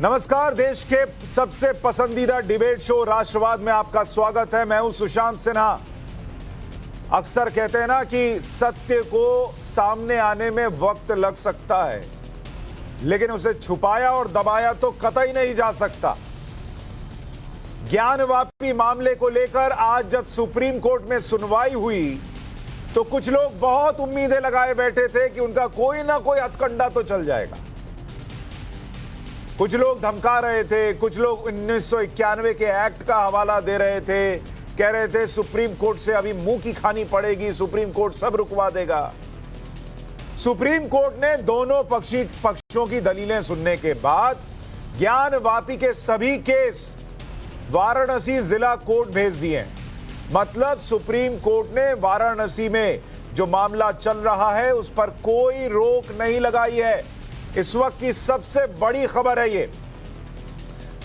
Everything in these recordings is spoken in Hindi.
नमस्कार, देश के सबसे पसंदीदा डिबेट शो राष्ट्रवाद में आपका स्वागत है। मैं हूं सुशांत सिन्हा। अक्सर कहते हैं ना कि सत्य को सामने आने में वक्त लग सकता है, लेकिन उसे छुपाया और दबाया तो कतई नहीं जा सकता। ज्ञानवापी मामले को लेकर आज जब सुप्रीम कोर्ट में सुनवाई हुई तो कुछ लोग बहुत उम्मीदें लगाए बैठे थे कि उनका कोई ना कोई हथकंडा तो चल जाएगा। कुछ लोग धमका रहे थे, कुछ लोग 1991 के एक्ट का हवाला दे रहे थे, कह रहे थे सुप्रीम कोर्ट से अभी मुंह की खानी पड़ेगी, सुप्रीम कोर्ट सब रुकवा देगा। सुप्रीम कोर्ट ने दोनों पक्षों की दलीलें सुनने के बाद ज्ञानवापी के सभी केस वाराणसी जिला कोर्ट भेज दिए। मतलब सुप्रीम कोर्ट ने वाराणसी में जो मामला चल रहा है उस पर कोई रोक नहीं लगाई है। इस वक्त की सबसे बड़ी खबर है ये।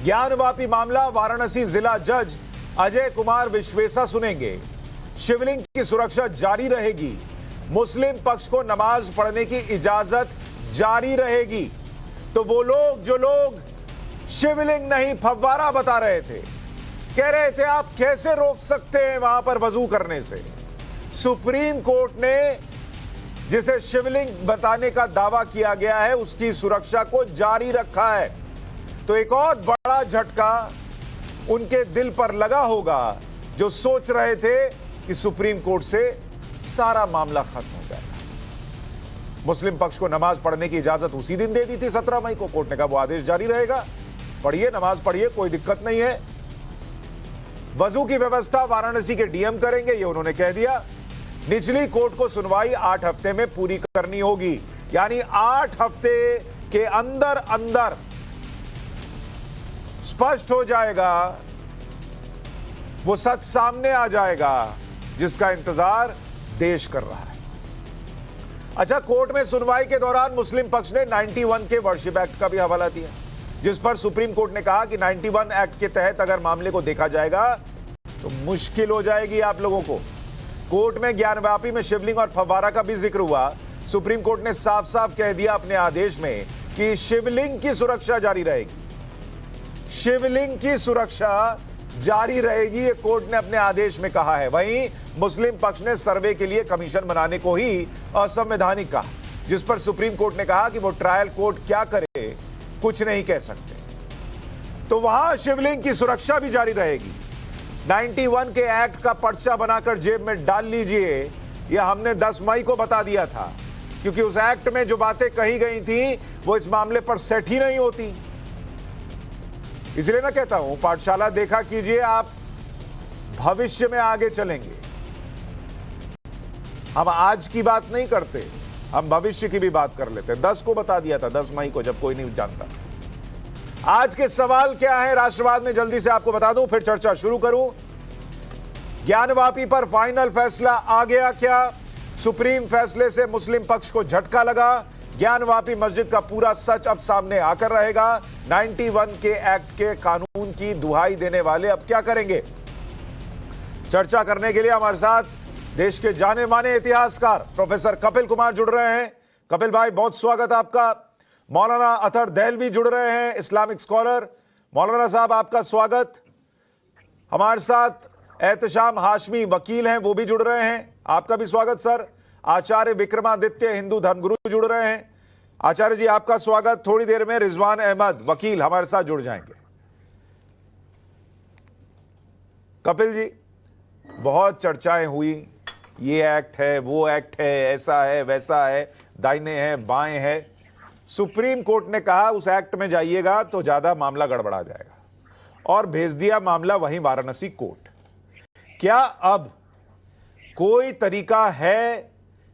ज्ञानवापी मामला वाराणसी जिला जज अजय कुमार विश्वेसा सुनेंगे। शिवलिंग की सुरक्षा जारी रहेगी। मुस्लिम पक्ष को नमाज पढ़ने की इजाजत जारी रहेगी। तो वो लोग जो लोग शिवलिंग नहीं फव्वारा बता रहे थे, कह रहे थे आप कैसे रोक सकते हैं वहां पर वजू करने से, सुप्रीम कोर्ट ने जिसे शिवलिंग बताने का दावा किया गया है उसकी सुरक्षा को जारी रखा है। तो एक और बड़ा झटका उनके दिल पर लगा होगा जो सोच रहे थे कि सुप्रीम कोर्ट से सारा मामला खत्म हो जाएगा। मुस्लिम पक्ष को नमाज पढ़ने की इजाजत उसी दिन दे दी थी 17 मई को। कोर्ट ने कहा वो आदेश जारी रहेगा, पढ़िए, नमाज पढ़िए, कोई दिक्कत नहीं है। वजू की व्यवस्था वाराणसी के डीएम करेंगे, ये उन्होंने कह दिया। निचली कोर्ट को सुनवाई 8 हफ्ते में पूरी करनी होगी, यानी 8 हफ्ते के अंदर अंदर स्पष्ट हो जाएगा, वो सच सामने आ जाएगा जिसका इंतजार देश कर रहा है। अच्छा, कोर्ट में सुनवाई के दौरान मुस्लिम पक्ष ने 91 के वर्शिप एक्ट का भी हवाला दिया, जिस पर सुप्रीम कोर्ट ने कहा कि 91 एक्ट के तहत अगर मामले को देखा जाएगा तो मुश्किल हो जाएगी आप लोगों को। कोर्ट में ज्ञानवापी में शिवलिंग और फव्वारा का भी जिक्र हुआ। सुप्रीम कोर्ट ने साफ साफ कह दिया अपने आदेश में कि शिवलिंग की सुरक्षा जारी रहेगी। शिवलिंग की सुरक्षा जारी रहेगी, ये कोर्ट ने अपने आदेश में कहा है। वहीं मुस्लिम पक्ष ने सर्वे के लिए कमीशन बनाने को ही असंवैधानिक कहा, जिस पर सुप्रीम कोर्ट ने कहा कि वो ट्रायल कोर्ट क्या करे कुछ नहीं कह सकते। तो वहां शिवलिंग की सुरक्षा भी जारी रहेगी। 91 के एक्ट का पर्चा बनाकर जेब में डाल लीजिए, यह हमने 10 मई को बता दिया था, क्योंकि उस एक्ट में जो बातें कही गई थी वो इस मामले पर सेट ही नहीं होती। इसलिए ना कहता हूं पाठशाला देखा कीजिए, आप भविष्य में आगे चलेंगे। हम आज की बात नहीं करते, हम भविष्य की भी बात कर लेते हैं। 10 को बता दिया था, 10 मई को, जब कोई नहीं जानता। आज के सवाल क्या है राष्ट्रवाद में, जल्दी से आपको बता दूं, फिर चर्चा शुरू करूं। ज्ञानवापी पर फाइनल फैसला आ गया क्या? सुप्रीम फैसले से मुस्लिम पक्ष को झटका लगा। ज्ञानवापी मस्जिद का पूरा सच अब सामने आकर रहेगा। 91 के एक्ट के कानून की दुहाई देने वाले अब क्या करेंगे? चर्चा करने के लिए हमारे साथ देश के जाने माने इतिहासकार प्रोफेसर कपिल कुमार जुड़ रहे हैं। कपिल भाई, बहुत स्वागत आपका। मौलाना अतहर दहलवी जुड़ रहे हैं, इस्लामिक स्कॉलर। मौलाना साहब, आपका स्वागत। हमारे साथ एहतशाम हाशमी वकील हैं, वो भी जुड़ रहे हैं, आपका भी स्वागत सर। आचार्य विक्रमादित्य हिंदू धर्मगुरु जुड़ रहे हैं। आचार्य जी, आपका स्वागत। थोड़ी देर में रिजवान अहमद वकील हमारे साथ जुड़ जाएंगे। कपिल जी, बहुत चर्चाएं हुई, ये एक्ट है, वो एक्ट है, ऐसा है, वैसा है, दाहिने हैं, बाएं हैं। सुप्रीम कोर्ट ने कहा उस एक्ट में जाइएगा तो ज्यादा मामला गड़बड़ा जाएगा, और भेज दिया मामला वहीं वाराणसी कोर्ट। क्या अब कोई तरीका है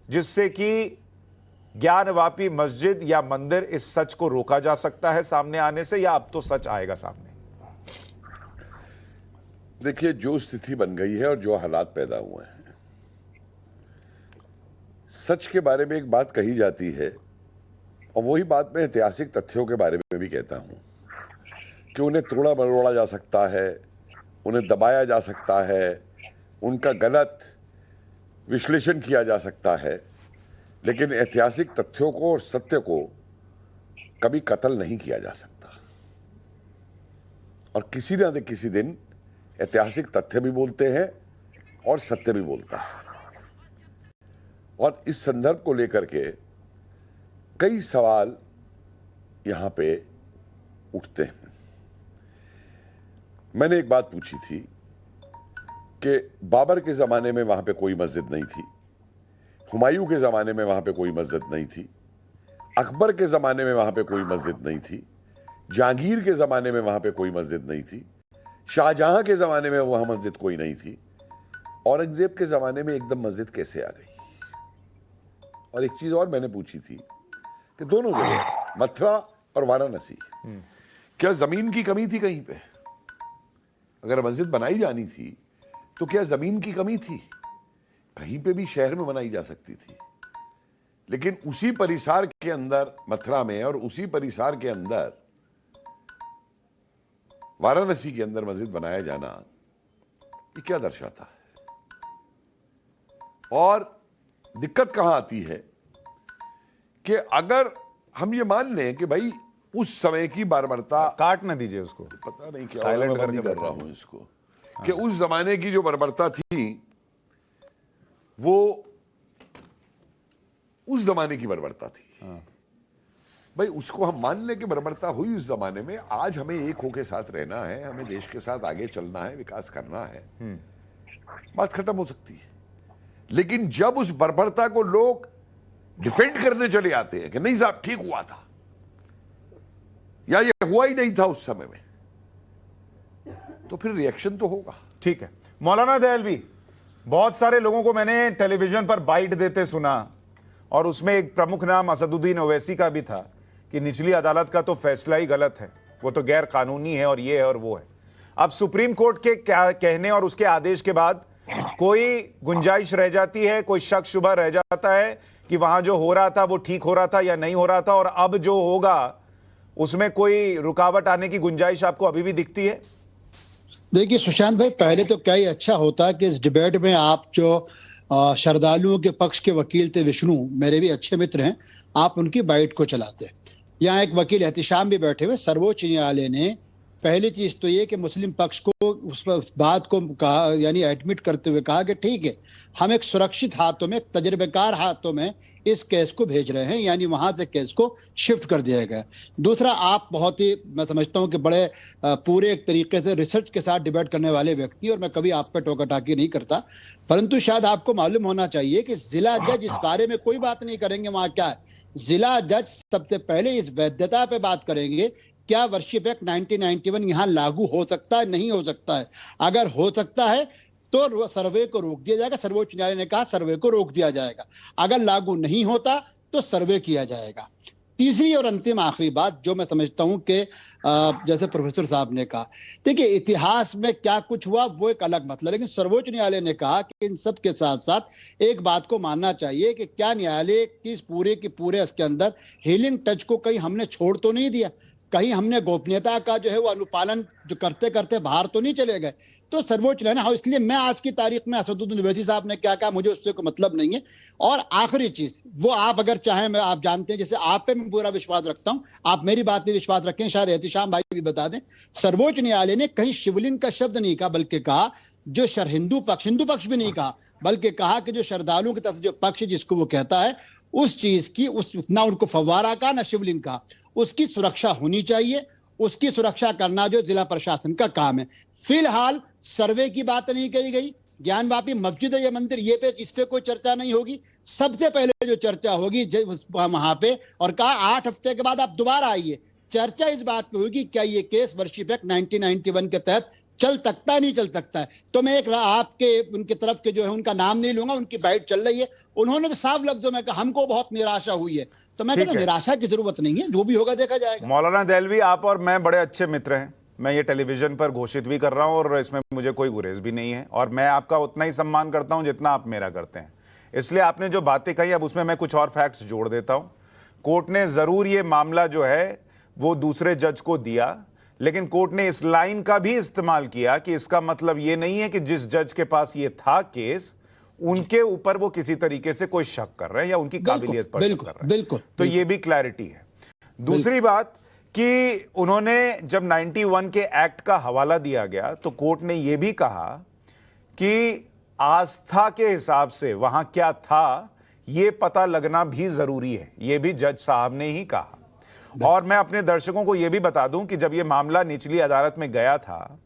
जिससे कि ज्ञानवापी मस्जिद या मंदिर इस सच को रोका जा सकता है सामने आने से, या अब तो सच आएगा सामने? देखिए, जो स्थिति बन गई है और जो हालात पैदा हुए हैं, सच के बारे में एक बात कही जाती है, और वही बात मैं ऐतिहासिक तथ्यों के बारे में भी कहता हूं कि उन्हें तोड़ा मरोड़ा जा सकता है, उन्हें दबाया जा सकता है, उनका गलत विश्लेषण किया जा सकता है, लेकिन ऐतिहासिक तथ्यों को और सत्य को कभी कत्ल नहीं किया जा सकता। और किसी न किसी दिन ऐतिहासिक तथ्य भी बोलते हैं और सत्य भी बोलता है। और इस संदर्भ को लेकर के कई सवाल यहां पे उठते हैं। मैंने एक बात पूछी थी कि बाबर के जमाने में वहां पे कोई मस्जिद नहीं थी, हुमायूं के जमाने में वहां पे कोई मस्जिद नहीं थी, अकबर के जमाने में वहां पे कोई मस्जिद नहीं थी, जहांगीर के जमाने में वहां पे कोई मस्जिद नहीं थी, शाहजहां के जमाने में वहां मस्जिद कोई नहीं थी, औरंगजेब के जमाने में एकदम मस्जिद कैसे आ गई? और एक चीज और मैंने पूछी थी कि दोनों जगह मथुरा और वाराणसी, क्या जमीन की कमी थी कहीं पे? अगर मस्जिद बनाई जानी थी तो क्या जमीन की कमी थी? कहीं पे भी शहर में बनाई जा सकती थी, लेकिन उसी परिसार के अंदर मथुरा में और उसी परिसार के अंदर वाराणसी के अंदर मस्जिद बनाया जाना, ये क्या दर्शाता है? और दिक्कत कहां आती है कि अगर हम ये मान लें कि भाई उस समय की बर्बरता, काट न दीजिए उसको, पता नहीं क्या साइलेंट करके कर रहा हूं इसको, कि उस जमाने की जो बर्बरता थी वो उस जमाने की बर्बरता थी। भाई उसको हम मान लें कि बर्बरता हुई उस जमाने में, आज हमें एक होके साथ रहना है, हमें देश के साथ आगे चलना है, विकास करना है, बात खत्म हो सकती है। लेकिन जब उस बर्बरता को लोग डिफेंड करने चले आते हैं कि नहीं साहब ठीक हुआ था या ये हुआ ही नहीं था उस समय में, तो फिर रिएक्शन तो होगा। ठीक है मौलाना दहलवी, बहुत सारे लोगों को मैंने टेलीविजन पर बाइट देते सुना और उसमें एक प्रमुख नाम असदुद्दीन ओवैसी का भी था कि निचली अदालत का तो फैसला ही गलत है, वो तो गैर कानूनी है और ये है और वो है। अब सुप्रीम कोर्ट के क्या कहने और उसके आदेश के बाद कोई गुंजाइश रह जाती है, कोई शक शुबा रह जाता है कि वहां जो हो रहा था वो ठीक हो रहा था या नहीं हो रहा था, और अब जो होगा उसमें कोई रुकावट आने की गुंजाइश आपको अभी भी दिखती है? देखिए सुशांत भाई, पहले तो क्या ही अच्छा होता कि इस डिबेट में आप जो श्रद्धालुओं के पक्ष के वकील थे विष्णु, मेरे भी अच्छे मित्र हैं, आप उनकी बाइट को चलाते। यहाँ एक वकील एहतिशाम भी बैठे हुए। सर्वोच्च न्यायालय ने पहली चीज तो ये कि मुस्लिम पक्ष को उस बात को कहा, यानी एडमिट करते हुए कहा कि ठीक है, हम एक सुरक्षित हाथों में, तजर्बेकार हाथों में इस केस को भेज रहे हैं, यानी वहां से केस को शिफ्ट कर दिया गया। दूसरा, आप बहुत ही, मैं समझता हूं कि बड़े पूरे एक तरीके से रिसर्च के साथ डिबेट करने वाले व्यक्ति, और मैं कभी आप पे टोका टाकी नहीं करता, परंतु शायद आपको मालूम होना चाहिए कि जिला जज इस बारे में कोई बात नहीं करेंगे। वहां क्या है, जिला जज सबसे पहले इस वैधता पे बात करेंगे, क्या वर्शिप एक्ट 1991 यहाँ लागू हो सकता है, नहीं हो सकता है। अगर हो सकता है तो सर्वे को रोक दिया जाएगा, सर्वोच्च न्यायालय ने कहा सर्वे को रोक दिया जाएगा। अगर लागू नहीं होता तो सर्वे किया जाएगा। तीसरी और अंतिम आखिरी बात जो मैं समझता हूं कि जैसे प्रोफेसर साहब ने कहा, देखिए इतिहास में क्या कुछ हुआ वो एक अलग मतलब, लेकिन सर्वोच्च न्यायालय ने कहा कि इन सब के साथ साथ एक बात को मानना चाहिए कि क्या न्यायालय की इस पूरे के पूरे इसके अंदर हीलिंग टच को कहीं हमने छोड़ तो नहीं दिया, कहीं हमने गोपनीयता का जो है वो अनुपालन जो करते करते बाहर तो नहीं चले गए। तो सर्वोच्च न्यायालय, हाँ, इसलिए मैं आज की तारीख में असदुद्दीन ओवैसी साहब ने क्या कहा मुझे उससे कोई मतलब नहीं है। और आखिरी चीज, वो आप अगर चाहें, मैं, आप जानते हैं जैसे आप पे मैं पूरा विश्वास रखता हूं, आप मेरी बात पे विश्वास रखें, शायद एहतिशाम भाई भी बता दें, सर्वोच्च न्यायालय ने कहीं शिवलिंग का शब्द नहीं कहा, बल्कि कहा जो हिंदू पक्ष भी नहीं कहा, बल्कि कहा कि जो श्रद्धालुओं की तरफ जो पक्ष जिसको वो कहता है उस चीज की, उस ना उनको फव्वारा का ना शिवलिंग का, उसकी सुरक्षा होनी चाहिए। उसकी सुरक्षा करना जो जिला प्रशासन का काम है। फिलहाल सर्वे की बात नहीं कही गई, ज्ञानवापी मस्जिद है या मंदिर, ये पे इस पे कोई चर्चा नहीं होगी। सबसे पहले जो चर्चा होगी वहां पे, और कहा 8 हफ्ते के बाद आप दोबारा आइए, चर्चा इस बात पे होगी क्या ये केस वर्शिप एक्ट 1991 के तहत चल सकता है, नहीं चल सकता है। तो मैं एक आपके उनकी तरफ के जो है उनका नाम नहीं लूंगा, उनकी बाइट चल रही है, उन्होंने तो साफ लफ्जों में कहा हमको बहुत निराशा हुई है। तो मैं कहता हूं निराशा की जरूरत नहीं है, जो भी होगा देखा जाएगा। मौलाना दहलवी, आप और मैं बड़े अच्छे मित्र हैं, मैं ये टेलीविजन पर घोषित भी कर रहा हूं और इसमें मुझे कोई गुरेज भी नहीं है, और मैं आपका उतना ही सम्मान करता हूं जितना आप मेरा करते हैं। इसलिए आपने जो बातें कही, अब उसमें मैं कुछ और फैक्ट्स जोड़ देता हूं। कोर्ट ने जरूर ये मामला जो है वो दूसरे जज को दिया, लेकिन कोर्ट ने इस लाइन का भी इस्तेमाल किया कि इसका मतलब ये नहीं है कि जिस जज के पास ये था केस, उनके ऊपर वो किसी तरीके से कोई शक कर रहे हैं या उनकी काबिलियत पर शक कर रहे हैं। बिल्कुल, तो ये भी क्लैरिटी है। दूसरी बात कि उन्होंने जब 91 के एक्ट का हवाला दिया गया तो कोर्ट ने यह भी कहा कि आस्था के हिसाब से वहां क्या था यह पता लगना भी जरूरी है, यह भी जज साहब ने ही कहा। और मैं अपने दर्शकों को यह भी बता दूं कि जब यह मामला निचली अदालत में गया था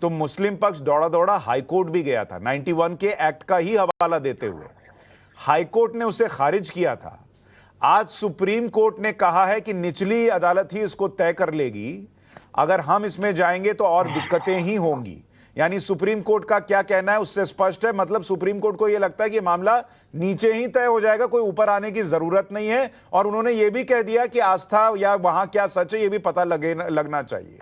तो मुस्लिम पक्ष दौड़ा दौड़ा हाईकोर्ट भी गया था 91 के एक्ट का ही हवाला देते हुए। हाईकोर्ट ने उसे खारिज किया था। आज सुप्रीम कोर्ट ने कहा है कि निचली अदालत ही इसको तय कर लेगी, अगर हम इसमें जाएंगे तो और दिक्कतें ही होंगी। यानी सुप्रीम कोर्ट का क्या कहना है उससे स्पष्ट है, मतलब सुप्रीम कोर्ट को यह लगता है कि मामला नीचे ही तय हो जाएगा, कोई ऊपर आने की जरूरत नहीं है। और उन्होंने यह भी कह दिया कि आस्था या वहां क्या सच है यह भी पता लगना चाहिए,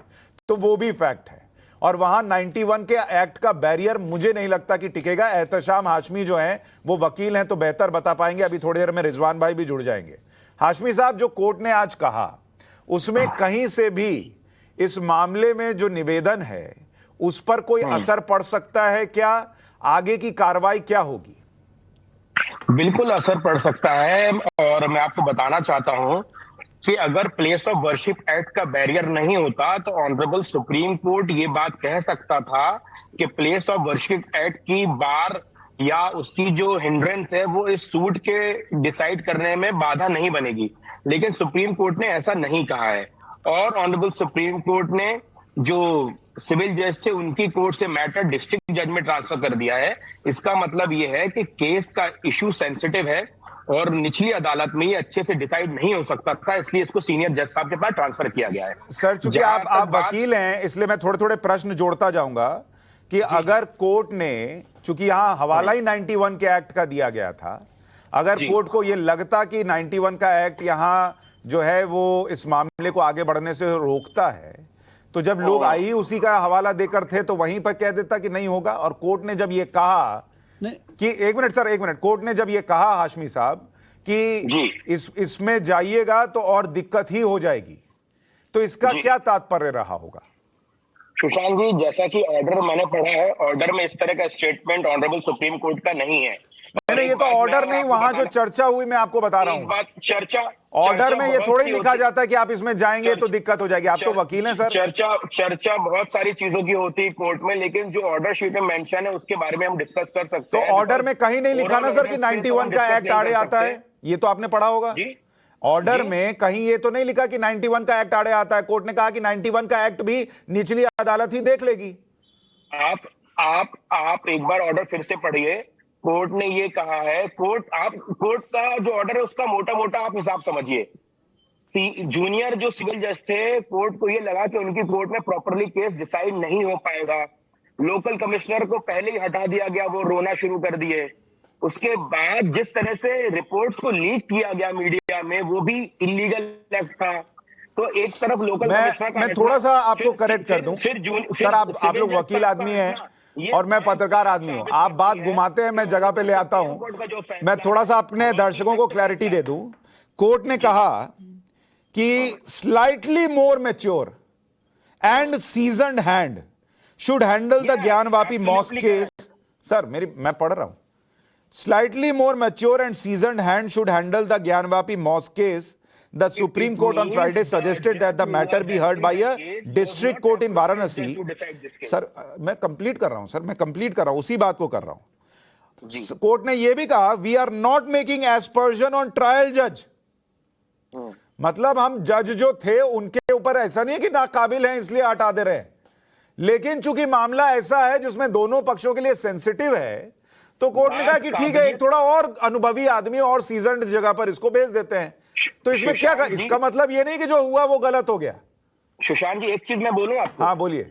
तो वो भी फैक्ट है। और वहां 91 के एक्ट का बैरियर मुझे नहीं लगता कि टिकेगा। एहतशाम हाशमी जो हैं वो वकील हैं तो बेहतर बता पाएंगे। अभी थोड़ी देर में रिजवान भाई भी जुड़ जाएंगे। हाशमी साहब, जो कोर्ट ने आज कहा उसमें कहीं से भी इस मामले में जो निवेदन है उस पर कोई असर पड़ सकता है क्या? आगे की कार्रवाई क्या होगी? बिल्कुल असर पड़ सकता है। और मैं आपको बताना चाहता हूं कि अगर प्लेस ऑफ वर्शिप एक्ट का बैरियर नहीं होता तो ऑनरेबल सुप्रीम कोर्ट ये बात कह सकता था कि प्लेस ऑफ वर्शिप एक्ट की बार या उसकी जो हिंड्रेंस है वो इस सूट के डिसाइड करने में बाधा नहीं बनेगी। लेकिन सुप्रीम कोर्ट ने ऐसा नहीं कहा है। और ऑनरेबल सुप्रीम कोर्ट ने जो सिविल जज थे उनकी कोर्ट से मैटर डिस्ट्रिक्ट जज में ट्रांसफर कर दिया है। इसका मतलब यह है कि केस का इशू सेंसिटिव है और निचली अदालत में ये अच्छे से डिसाइड नहीं हो सकता था, इसलिए इसको सीनियर जज साहब के पास ट्रांसफर किया गया है। सर, चूंकि आप वकील हैं इसलिए मैं थोड़े थोड़े प्रश्न जोड़ता जाऊंगा कि अगर कोर्ट ने, चूंकि यहां हवाला ही 91 के एक्ट का दिया गया था, अगर कोर्ट को यह लगता कि 91 का एक्ट यहां जो है वो इस मामले को आगे बढ़ने से रोकता है, तो जब लोग आई उसी का हवाला देकर थे तो वहीं पर कह देता कि नहीं होगा। और कोर्ट ने जब ये कहा कि एक मिनट, कोर्ट ने जब ये कहा हाशमी साहब कि इसमें जाइएगा तो और दिक्कत ही हो जाएगी, तो इसका क्या तात्पर्य रहा होगा? सुशांत जी, जैसा कि ऑर्डर मैंने पढ़ा है, ऑर्डर में इस तरह का स्टेटमेंट ऑनरेबल सुप्रीम कोर्ट का नहीं है। नहीं, ये तो ऑर्डर नहीं, वहां जो चर्चा हुई मैं आपको बता रहा हूं। ऑर्डर में ये थोड़ी लिखा जाता है कि आप इसमें जाएंगे तो दिक्कत हो जाएगी। आप तो वकील हैं सर। चर्चा बहुत सारी चीजों की होती है कोर्ट में, लेकिन जो ऑर्डर शीट में मेंशन है उसके बारे में हम डिस्कस कर सकते हैं। तो ऑर्डर में कहीं नहीं लिखा ना सर कि 91 का एक्ट आड़े आता है, ये तो आपने पढ़ा होगा। ऑर्डर में कहीं ये तो नहीं लिखा कि 91 का एक्ट आड़े आता है। कोर्ट ने कहा कि 91 का एक्ट भी निचली अदालत ही देख लेगी। आप एक बार ऑर्डर फिर से पढ़िए। कोर्ट ने ये कहा है, कोर्ट का जो ऑर्डर है उसका मोटा मोटा आप हिसाब समझिए। जूनियर जो सिविल जज थे, कोर्ट को ये लगा कि उनकी कोर्ट में प्रॉपरली केस डिसाइड नहीं हो पाएगा। लोकल कमिश्नर को पहले ही हटा दिया गया, वो रोना शुरू कर दिए। उसके बाद जिस तरह से रिपोर्ट्स को लीक किया गया मीडिया में, वो भी इलीगल एक्ट था। तो एक तरफ लोकल कमिश्नर मैं थोड़ा सा आपको करेक्ट कर दूं सर, आप लोग वकील आदमी हैं और मैं पत्रकार आदमी हूं, आप बात घुमाते हैं, मैं जगह पे ले आता हूं। मैं थोड़ा सा अपने दर्शकों को क्लैरिटी दे दूं। कोर्ट ने कहा कि slightly more mature and seasoned hand should handle the Gyanvapi mosque case. Sir मैं पढ़ रहा हूं। Slightly more mature and seasoned hand should handle the Gyanvapi mosque case. The Supreme Court on Friday suggested that the matter be heard by a district court in Varanasi. Sir मैं कंप्लीट कर रहा हूं, सर मैं कंप्लीट कर रहा हूं, उसी बात को कर रहा हूं। कोर्ट ने यह भी कहा we are not making aspersion on trial जज। मतलब हम जज जो थे उनके ऊपर ऐसा नहीं है कि नाकाबिल हैं इसलिए हटा दे रहे हैं, लेकिन चूंकि मामला ऐसा है जिसमें दोनों पक्षों के लिए सेंसिटिव है तो कोर्ट ने कहा कि ठीक है, एक थोड़ा और अनुभवी आदमी और सीजन्ड जगह पर इसको भेज देते हैं। तो इसमें क्या कहा? इसका मतलब ये नहीं कि जो हुआ वो गलत हो गया। सुशांत जी, एक चीज मैं बोलूं आपको? हाँ बोलिए।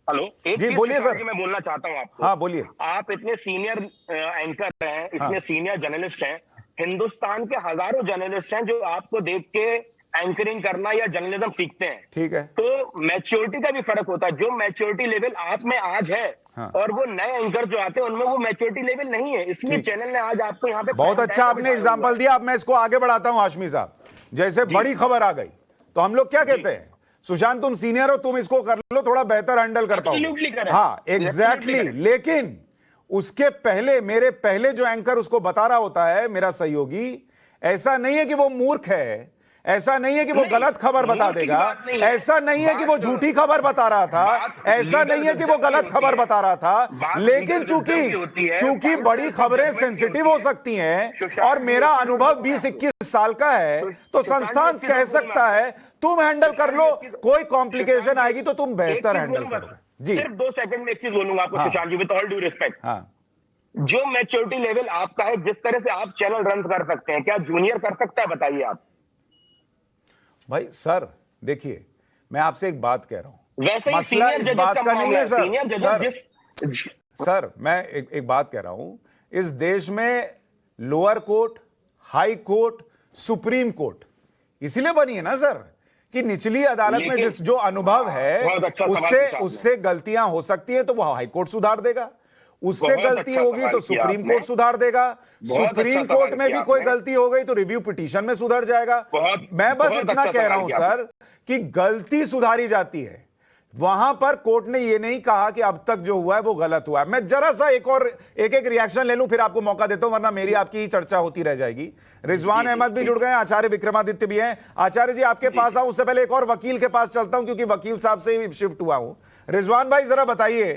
हेलो, जी बोलिए सर। मैं बोलना चाहता हूं आपको। हाँ बोलिए। आप इतने सीनियर एंकर हैं, इतने सीनियर जर्नलिस्ट हैं, हिंदुस्तान के हजारों जर्नलिस्ट हैं जो आपको देख के एंकरिंग करना या जर्नलिज्म सीखते हैं। ठीक है। तो मैच्योरिटी का भी फर्क होता है। जो मैच्योरिटी लेवल आप में आज है और वो नए एंकर जो आते हैं उनमें वो मैच्योरिटी लेवल नहीं है, इसलिए चैनल ने आज आपको यहाँ पे बहुत अच्छा आपने एग्जांपल दिया। अब मैं इसको आगे बढ़ाता हूं हाशमी साहब। जैसे बड़ी खबर आ गई तो हम लोग क्या कहते हैं, सुशांत तुम सीनियर हो, तुम इसको कर लो, थोड़ा बेहतर हैंडल कर पाओ। हाँ एग्जैक्टली। लेकिन उसके पहले मेरे पहले जो एंकर उसको बता रहा होता है, मेरा सहयोगी, ऐसा नहीं है कि वो मूर्ख है, ऐसा नहीं है कि वो गलत खबर बता देगा, ऐसा नहीं है कि वो झूठी खबर बता रहा था, ऐसा नहीं है कि वो गलत खबर बता रहा था, लेकिन चूंकि बड़ी खबरें सेंसिटिव हो सकती हैं और मेरा अनुभव 20-21 साल का है, तो संस्थान कह सकता है तुम हैंडल कर लो, कोई कॉम्प्लिकेशन आएगी तो तुम बेहतर हैंडल करोगे। जी, सिर्फ 2 सेकंड में एक चीज बोलूंगा आपको सुशांत जी, विद ऑल ड्यू रिस्पेक्ट। हाँ, जो मैच्योरिटी लेवल आपका है, जिस तरह से आप चैनल रन कर सकते हैं, क्या जूनियर कर सकता है? बताइए आप। भाई सर देखिए, मैं आपसे एक बात कह रहा हूं, वैसे ही मसला सीनियर इस जजेस बात का का नहीं मामला है है, सर। सीनियर जजेस सर मैं एक बात कह रहा हूं, इस देश में lower court, high court, supreme court इसीलिए बनी है ना सर कि निचली अदालत में जिस जो अनुभव है बहुत अच्छा सवाल उससे पूछा आपने। उससे गलतियां हो सकती है तो वो हाई कोर्ट सुधार देगा, उससे बहुत गलती अच्छा होगी सवाल तो किया सुप्रीम आपने। कोर्ट सुधार देगा, बहुत सुप्रीम अच्छा कोर्ट सवाल में भी किया कोई आपने। गलती हो गई तो रिव्यू पिटीशन में सुधर जाएगा। बहुत- मैं बस बहुत इतना अच्छा कह रहा सवाल हूं किया सर कि गलती सुधारी जाती है, वहां पर कोर्ट ने यह नहीं कहा कि अब तक जो हुआ है वो गलत हुआ है। मैं जरा सा एक रिएक्शन ले लूं, फिर आपको मौका देता हूं, वरना मेरी आपकी ही चर्चा होती रह जाएगी। रिजवान अहमद भी जुड़ गए हैं, आचार्य विक्रमादित्य भी हैं। आचार्य जी आपके पास आऊं उससे पहले एक और वकील के पास चलता हूं, क्योंकि वकील साहब से ही शिफ्ट हुआ हूं। रिजवान भाई जरा बताइए,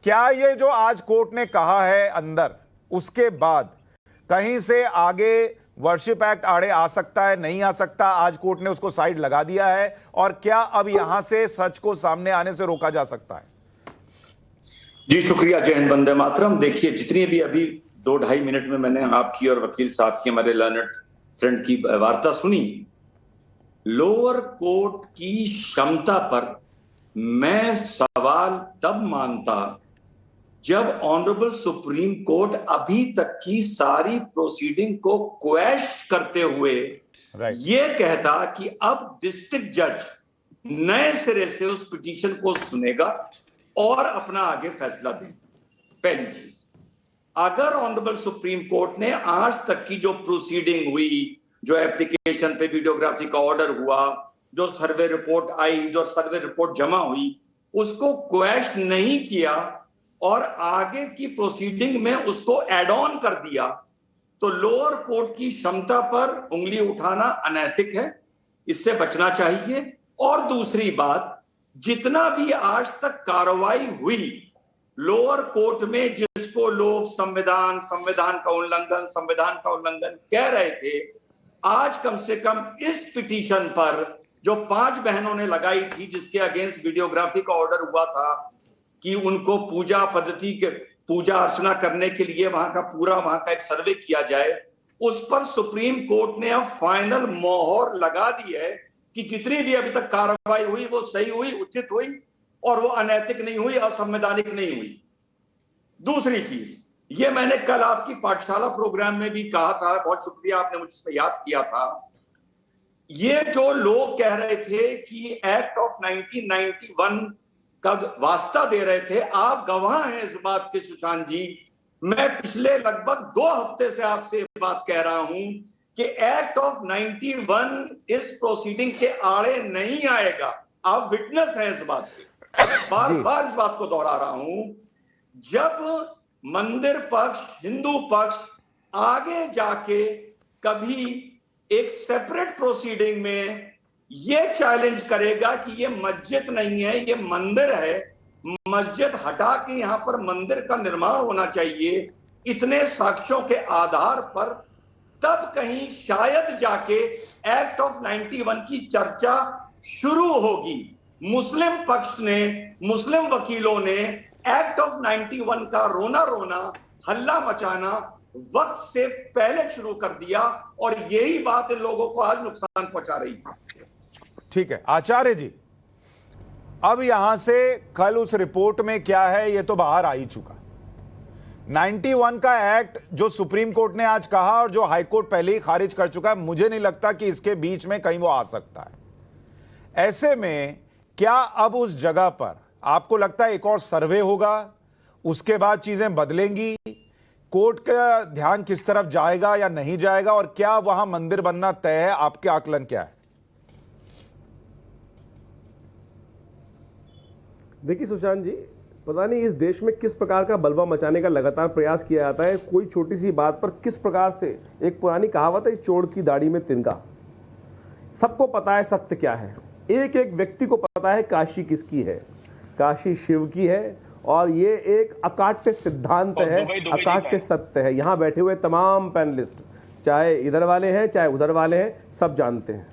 क्या ये जो आज कोर्ट ने कहा है अंदर, उसके बाद कहीं से आगे वर्शिप एक्ट आड़े आ सकता है, नहीं आ सकता? आज कोर्ट ने उसको साइड लगा दिया है, और क्या अब यहां से सच को सामने आने से रोका जा सकता है? जी शुक्रिया, जय हिंद, वंदे मातरम। देखिए, जितनी भी अभी 2-2.5 मिनट में मैंने आपकी और वकील साहब की, हमारे लर्नड फ्रेंड की वार्ता सुनी, लोअर कोर्ट की क्षमता पर मैं सवाल तब मानता जब ऑनरेबल सुप्रीम कोर्ट अभी तक की सारी प्रोसीडिंग को क्वैश करते हुए ये कहता कि अब डिस्ट्रिक्ट जज नए सिरे से उस पिटीशन को सुनेगा और अपना आगे फैसला देगा। पहली चीज, अगर ऑनरेबल सुप्रीम कोर्ट ने आज तक की जो प्रोसीडिंग हुई, जो एप्लीकेशन पे वीडियोग्राफी का ऑर्डर हुआ, जो सर्वे रिपोर्ट आई, जो सर्वे रिपोर्ट जमा हुई, उसको क्वैश नहीं किया और आगे की प्रोसीडिंग में उसको एड ऑन कर दिया, तो लोअर कोर्ट की क्षमता पर उंगली उठाना अनैतिक है, इससे बचना चाहिए। और दूसरी बात, जितना भी आज तक कार्रवाई हुई लोअर कोर्ट में, जिसको लोग संविधान का उल्लंघन कह रहे थे, आज कम से कम इस पिटीशन पर जो 5 बहनों ने लगाई थी, जिसके अगेंस्ट वीडियोग्राफी का ऑर्डर हुआ था कि उनको पूजा पद्धति के पूजा अर्चना करने के लिए वहां का एक सर्वे किया जाए, उस पर सुप्रीम कोर्ट ने अब फाइनल मोहर लगा दी है कि जितनी भी अभी तक कार्रवाई हुई वो सही हुई, उचित हुई, और वो अनैतिक नहीं हुई, असंवैधानिक नहीं हुई। दूसरी चीज, ये मैंने कल आपकी पाठशाला प्रोग्राम में भी कहा था, बहुत शुक्रिया आपने मुझसे याद किया था, ये जो लोग कह रहे थे कि एक्ट ऑफ 1991 का वास्ता दे रहे थे, आप गवाह हैं इस बात के सुशांत जी। मैं पिछले लगभग 2 हफ्ते से आपसे बात कह रहा हूं कि एक्ट ऑफ 91 इस प्रोसीडिंग के आड़े नहीं आएगा। आप विटनेस हैं इस बात के, बार बार इस बात को दोहरा रहा हूं। जब मंदिर पक्ष, हिंदू पक्ष आगे जाके कभी एक सेपरेट प्रोसीडिंग में ये चैलेंज करेगा कि ये मस्जिद नहीं है, ये मंदिर है, मस्जिद हटा के यहां पर मंदिर का निर्माण होना चाहिए, इतने साक्ष्यों के आधार पर, तब कहीं शायद जाके एक्ट ऑफ 91 की चर्चा शुरू होगी। मुस्लिम पक्ष ने, मुस्लिम वकीलों ने एक्ट ऑफ 91 का रोना हल्ला मचाना वक्त से पहले शुरू कर दिया, और यही बात इन लोगों को आज नुकसान पहुंचा रही है। ठीक है आचार्य जी, अब यहां से कल उस रिपोर्ट में क्या है ये तो बाहर आ ही चुका। 91 का एक्ट जो सुप्रीम कोर्ट ने आज कहा और जो हाई कोर्ट पहले ही खारिज कर चुका है, मुझे नहीं लगता कि इसके बीच में कहीं वो आ सकता है। ऐसे में क्या अब उस जगह पर आपको लगता है एक और सर्वे होगा, उसके बाद चीजें बदलेंगी, कोर्ट का ध्यान किस तरफ जाएगा या नहीं जाएगा, और क्या वहां मंदिर बनना तय है? आपके आकलन क्या है? देखिए सुशांत जी, पता नहीं इस देश में किस प्रकार का बलवा मचाने का लगातार प्रयास किया जाता है। कोई छोटी सी बात पर किस प्रकार से, एक पुरानी कहावत है, चोर की दाढ़ी में तिनका। सबको पता है सत्य क्या है, एक एक व्यक्ति को पता है काशी किसकी है, काशी शिव की है, और ये एक अकाट्य सिद्धांत है, अकाट्य सत्य है। यहाँ बैठे हुए तमाम पैनलिस्ट, चाहे इधर वाले हैं चाहे उधर वाले हैं, सब जानते हैं।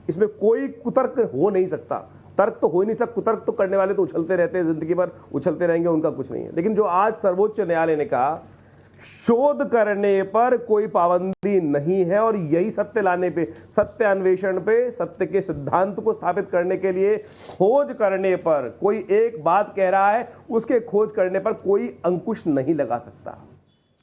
इसमें कोई कुतर्क हो नहीं सकता, तर्क तो हो ही नहीं सकता। कुतर्क तो करने वाले तो उछलते रहते हैं, जिंदगी भर उछलते रहेंगे, उनका कुछ नहीं है। लेकिन जो आज सर्वोच्च न्यायालय ने कहा शोध करने पर कोई पाबंदी नहीं है, और यही सत्य लाने पे, सत्य अन्वेषण पे, सत्य के सिद्धांत को स्थापित करने के लिए खोज करने पर, कोई एक बात कह रहा है उसके खोज करने पर कोई अंकुश नहीं लगा सकता।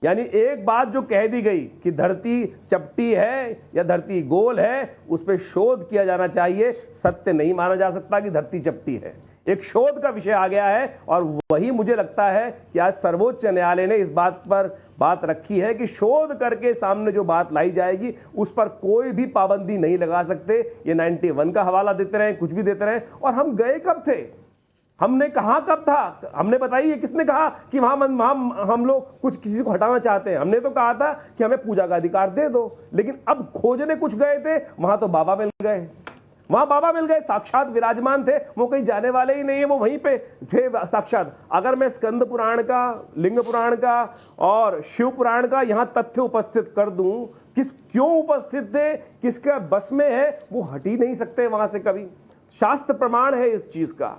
यानी एक बात जो कह दी गई कि धरती चपटी है या धरती गोल है, उस पर शोध किया जाना चाहिए। सत्य नहीं माना जा सकता कि धरती चपटी है, एक शोध का विषय आ गया है। और वही मुझे लगता है कि आज सर्वोच्च न्यायालय ने इस बात पर बात रखी है कि शोध करके सामने जो बात लाई जाएगी उस पर कोई भी पाबंदी नहीं लगा सकते। ये 91 का हवाला देते रहे, कुछ भी देते रहे। और हम गए कब थे, हमने कहा कब था, हमने बताइए, किसने कहा कि वहां हम लोग कुछ किसी को हटाना चाहते हैं? हमने तो कहा था कि हमें पूजा का अधिकार दे दो। लेकिन अब खोजने कुछ गए थे, वहां तो बाबा मिल गए, वहां बाबा मिल गए, साक्षात विराजमान थे, वो कहीं जाने वाले ही नहीं है, वो वहीं पे थे साक्षात। अगर मैं स्कंद पुराण का, लिंग पुराण का और शिव पुराण का यहां तथ्य उपस्थित कर दूं, क्यों उपस्थित थे, किसका बस में है, वो हट ही नहीं सकते वहां से कभी। शास्त्र प्रमाण है इस चीज का।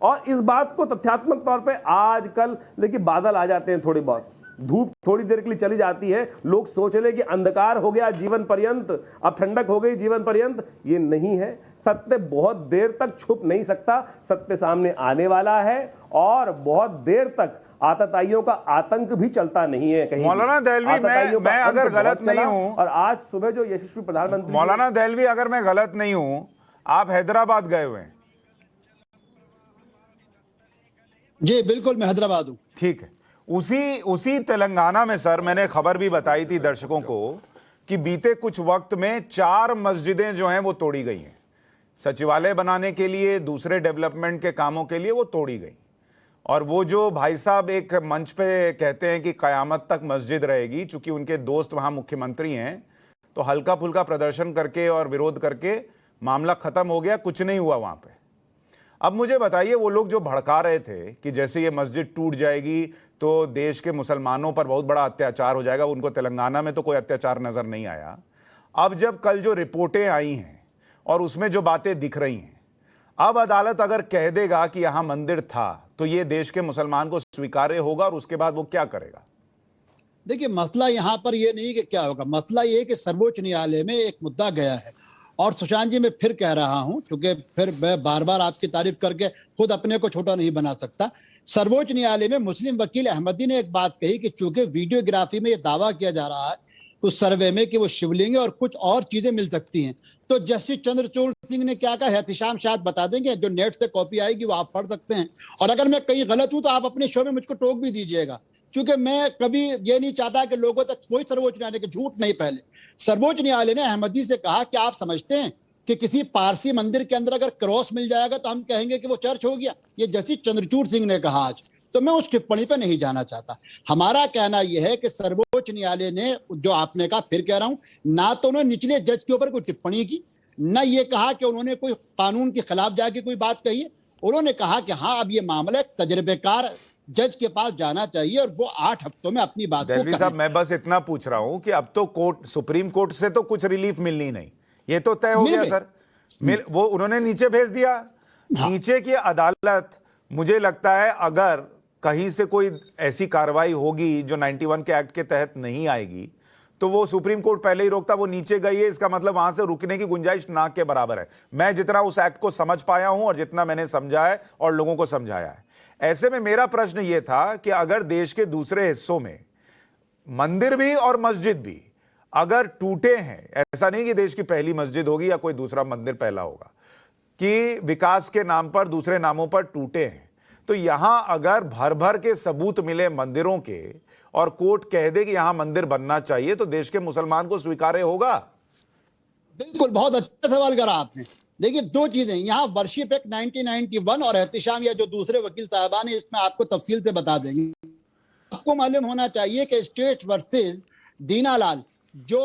और इस बात को तथ्यात्मक तौर पे आजकल देखिए बादल आ जाते हैं, थोड़ी बहुत धूप थोड़ी देर के लिए चली जाती है, लोग सोच ले कि अंधकार हो गया जीवन पर्यंत, अब ठंडक हो गई जीवन पर्यंत। ये नहीं है, सत्य बहुत देर तक छुप नहीं सकता, सत्य सामने आने वाला है। और बहुत देर तक आतताइयों का आतंक भी चलता नहीं है कहीं। मौलाना दहलवी, मैं अगर गलत नहीं हूं, और आज सुबह जो यशस्वी प्रधानमंत्री, मौलाना दहलवी अगर मैं गलत नहीं हूं, आप हैदराबाद गए हुए हैं? जी बिल्कुल, मैं हैदराबाद हूं। ठीक है। उसी तेलंगाना में सर, मैंने खबर भी बताई थी दर्शकों को कि बीते कुछ वक्त में 4 मस्जिदें जो हैं वो तोड़ी गई हैं, सचिवालय बनाने के लिए, दूसरे डेवलपमेंट के कामों के लिए वो तोड़ी गई। और वो जो भाई साहब एक मंच पे कहते हैं कि कयामत तक मस्जिद रहेगी, चूंकि उनके दोस्त वहां मुख्यमंत्री हैं, तो हल्का फुल्का प्रदर्शन करके और विरोध करके मामला खत्म हो गया, कुछ नहीं हुआ वहां पे। अब मुझे बताइए, वो लोग जो भड़का रहे थे कि जैसे ये मस्जिद टूट जाएगी तो देश के मुसलमानों पर बहुत बड़ा अत्याचार हो जाएगा, उनको तेलंगाना में तो कोई अत्याचार नजर नहीं आया। अब जब कल जो रिपोर्टें आई हैं और उसमें जो बातें दिख रही हैं, अब अदालत अगर कह देगा कि यहां मंदिर था तो ये देश के मुसलमान को स्वीकार्य होगा, और उसके बाद वो क्या करेगा? देखिए, मसला यहाँ पर ये नहीं कि क्या होगा, मसला ये है कि सर्वोच्च न्यायालय में एक मुद्दा गया है। और सुशांत जी, मैं फिर कह रहा हूं, क्योंकि फिर मैं बार बार आपकी तारीफ करके खुद अपने को छोटा नहीं बना सकता। सर्वोच्च न्यायालय में मुस्लिम वकील अहमदी ने एक बात कही कि चूंकि वीडियोग्राफी में यह दावा किया जा रहा है उस सर्वे में कि वो शिवलिंग और कुछ और चीजें मिल सकती हैं, तो जस्टिस चंद्रचूड़ सिंह ने क्या कहा, एहतिशाम शायद बता देंगे, जो नेट से कॉपी आएगी वो आप पढ़ सकते हैं। और अगर मैं कहीं गलत हूं तो आप अपने शो में मुझको टोक भी दीजिएगा, क्योंकि मैं कभी ये नहीं चाहता कि लोगों तक कोई सर्वोच्च न्यायालय के झूठ नहीं फैले। सर्वोच्च न्यायालय ने अहमदी से कहा कि आप समझते हैं कि किसी पारसी मंदिर के अंदर अगर क्रॉस मिल जाएगा तो हम कहेंगे कि वो चर्च हो गया? ये जस्टिस चंद्रचूड़ सिंह ने कहा आज। तो मैं उस टिप्पणी पर नहीं जाना चाहता। हमारा कहना यह है कि सर्वोच्च न्यायालय ने, जो आपने कहा, फिर कह रहा हूं, ना तो उन्होंने निचले जज के ऊपर कोई टिप्पणी की, न ये कहा कि उन्होंने कोई कानून के खिलाफ जाके कोई बात कही है। उन्होंने कहा कि हाँ, अब ये मामला एक तजर्बेकार जज के पास जाना चाहिए और वो 8 हफ्तों में अपनी बात को कहें। साहब, मैं बस इतना पूछ रहा हूं कि अब तो कोर्ट, सुप्रीम कोर्ट से तो कुछ रिलीफ मिलनी नहीं, ये तो तय हो गया सर। वो उन्होंने नीचे भेज दिया। हाँ। नीचे की अदालत, मुझे लगता है अगर कहीं से कोई ऐसी कार्रवाई होगी जो 91 के एक्ट के तहत नहीं आएगी, तो वो सुप्रीम कोर्ट पहले ही रोकता। वो नीचे गई है, इसका मतलब वहां से रुकने की गुंजाइश ना के बराबर है। मैं जितना उस एक्ट को समझ पाया हूं और जितना मैंने समझा है और लोगों को समझाया है, ऐसे में मेरा प्रश्न यह था कि अगर देश के दूसरे हिस्सों में मंदिर भी और मस्जिद भी अगर टूटे हैं, ऐसा नहीं कि देश की पहली मस्जिद होगी या कोई दूसरा मंदिर पहला होगा, कि विकास के नाम पर दूसरे नामों पर टूटे हैं, तो यहां अगर भर भर के सबूत मिले मंदिरों के और कोर्ट कह दे कि यहां मंदिर बनना चाहिए, तो देश के मुसलमान को स्वीकार्य होगा? बिल्कुल, बहुत अच्छा सवाल करा आपने। देखिए, 2 चीजें यहाँ, वर्शिप एक्ट 1991 और एहतिशाम, या जो दूसरे वकील साहबान है, इसमें आपको तफसील से बता देंगे। आपको मालूम होना चाहिए कि स्टेट वर्सेस दीनालाल, जो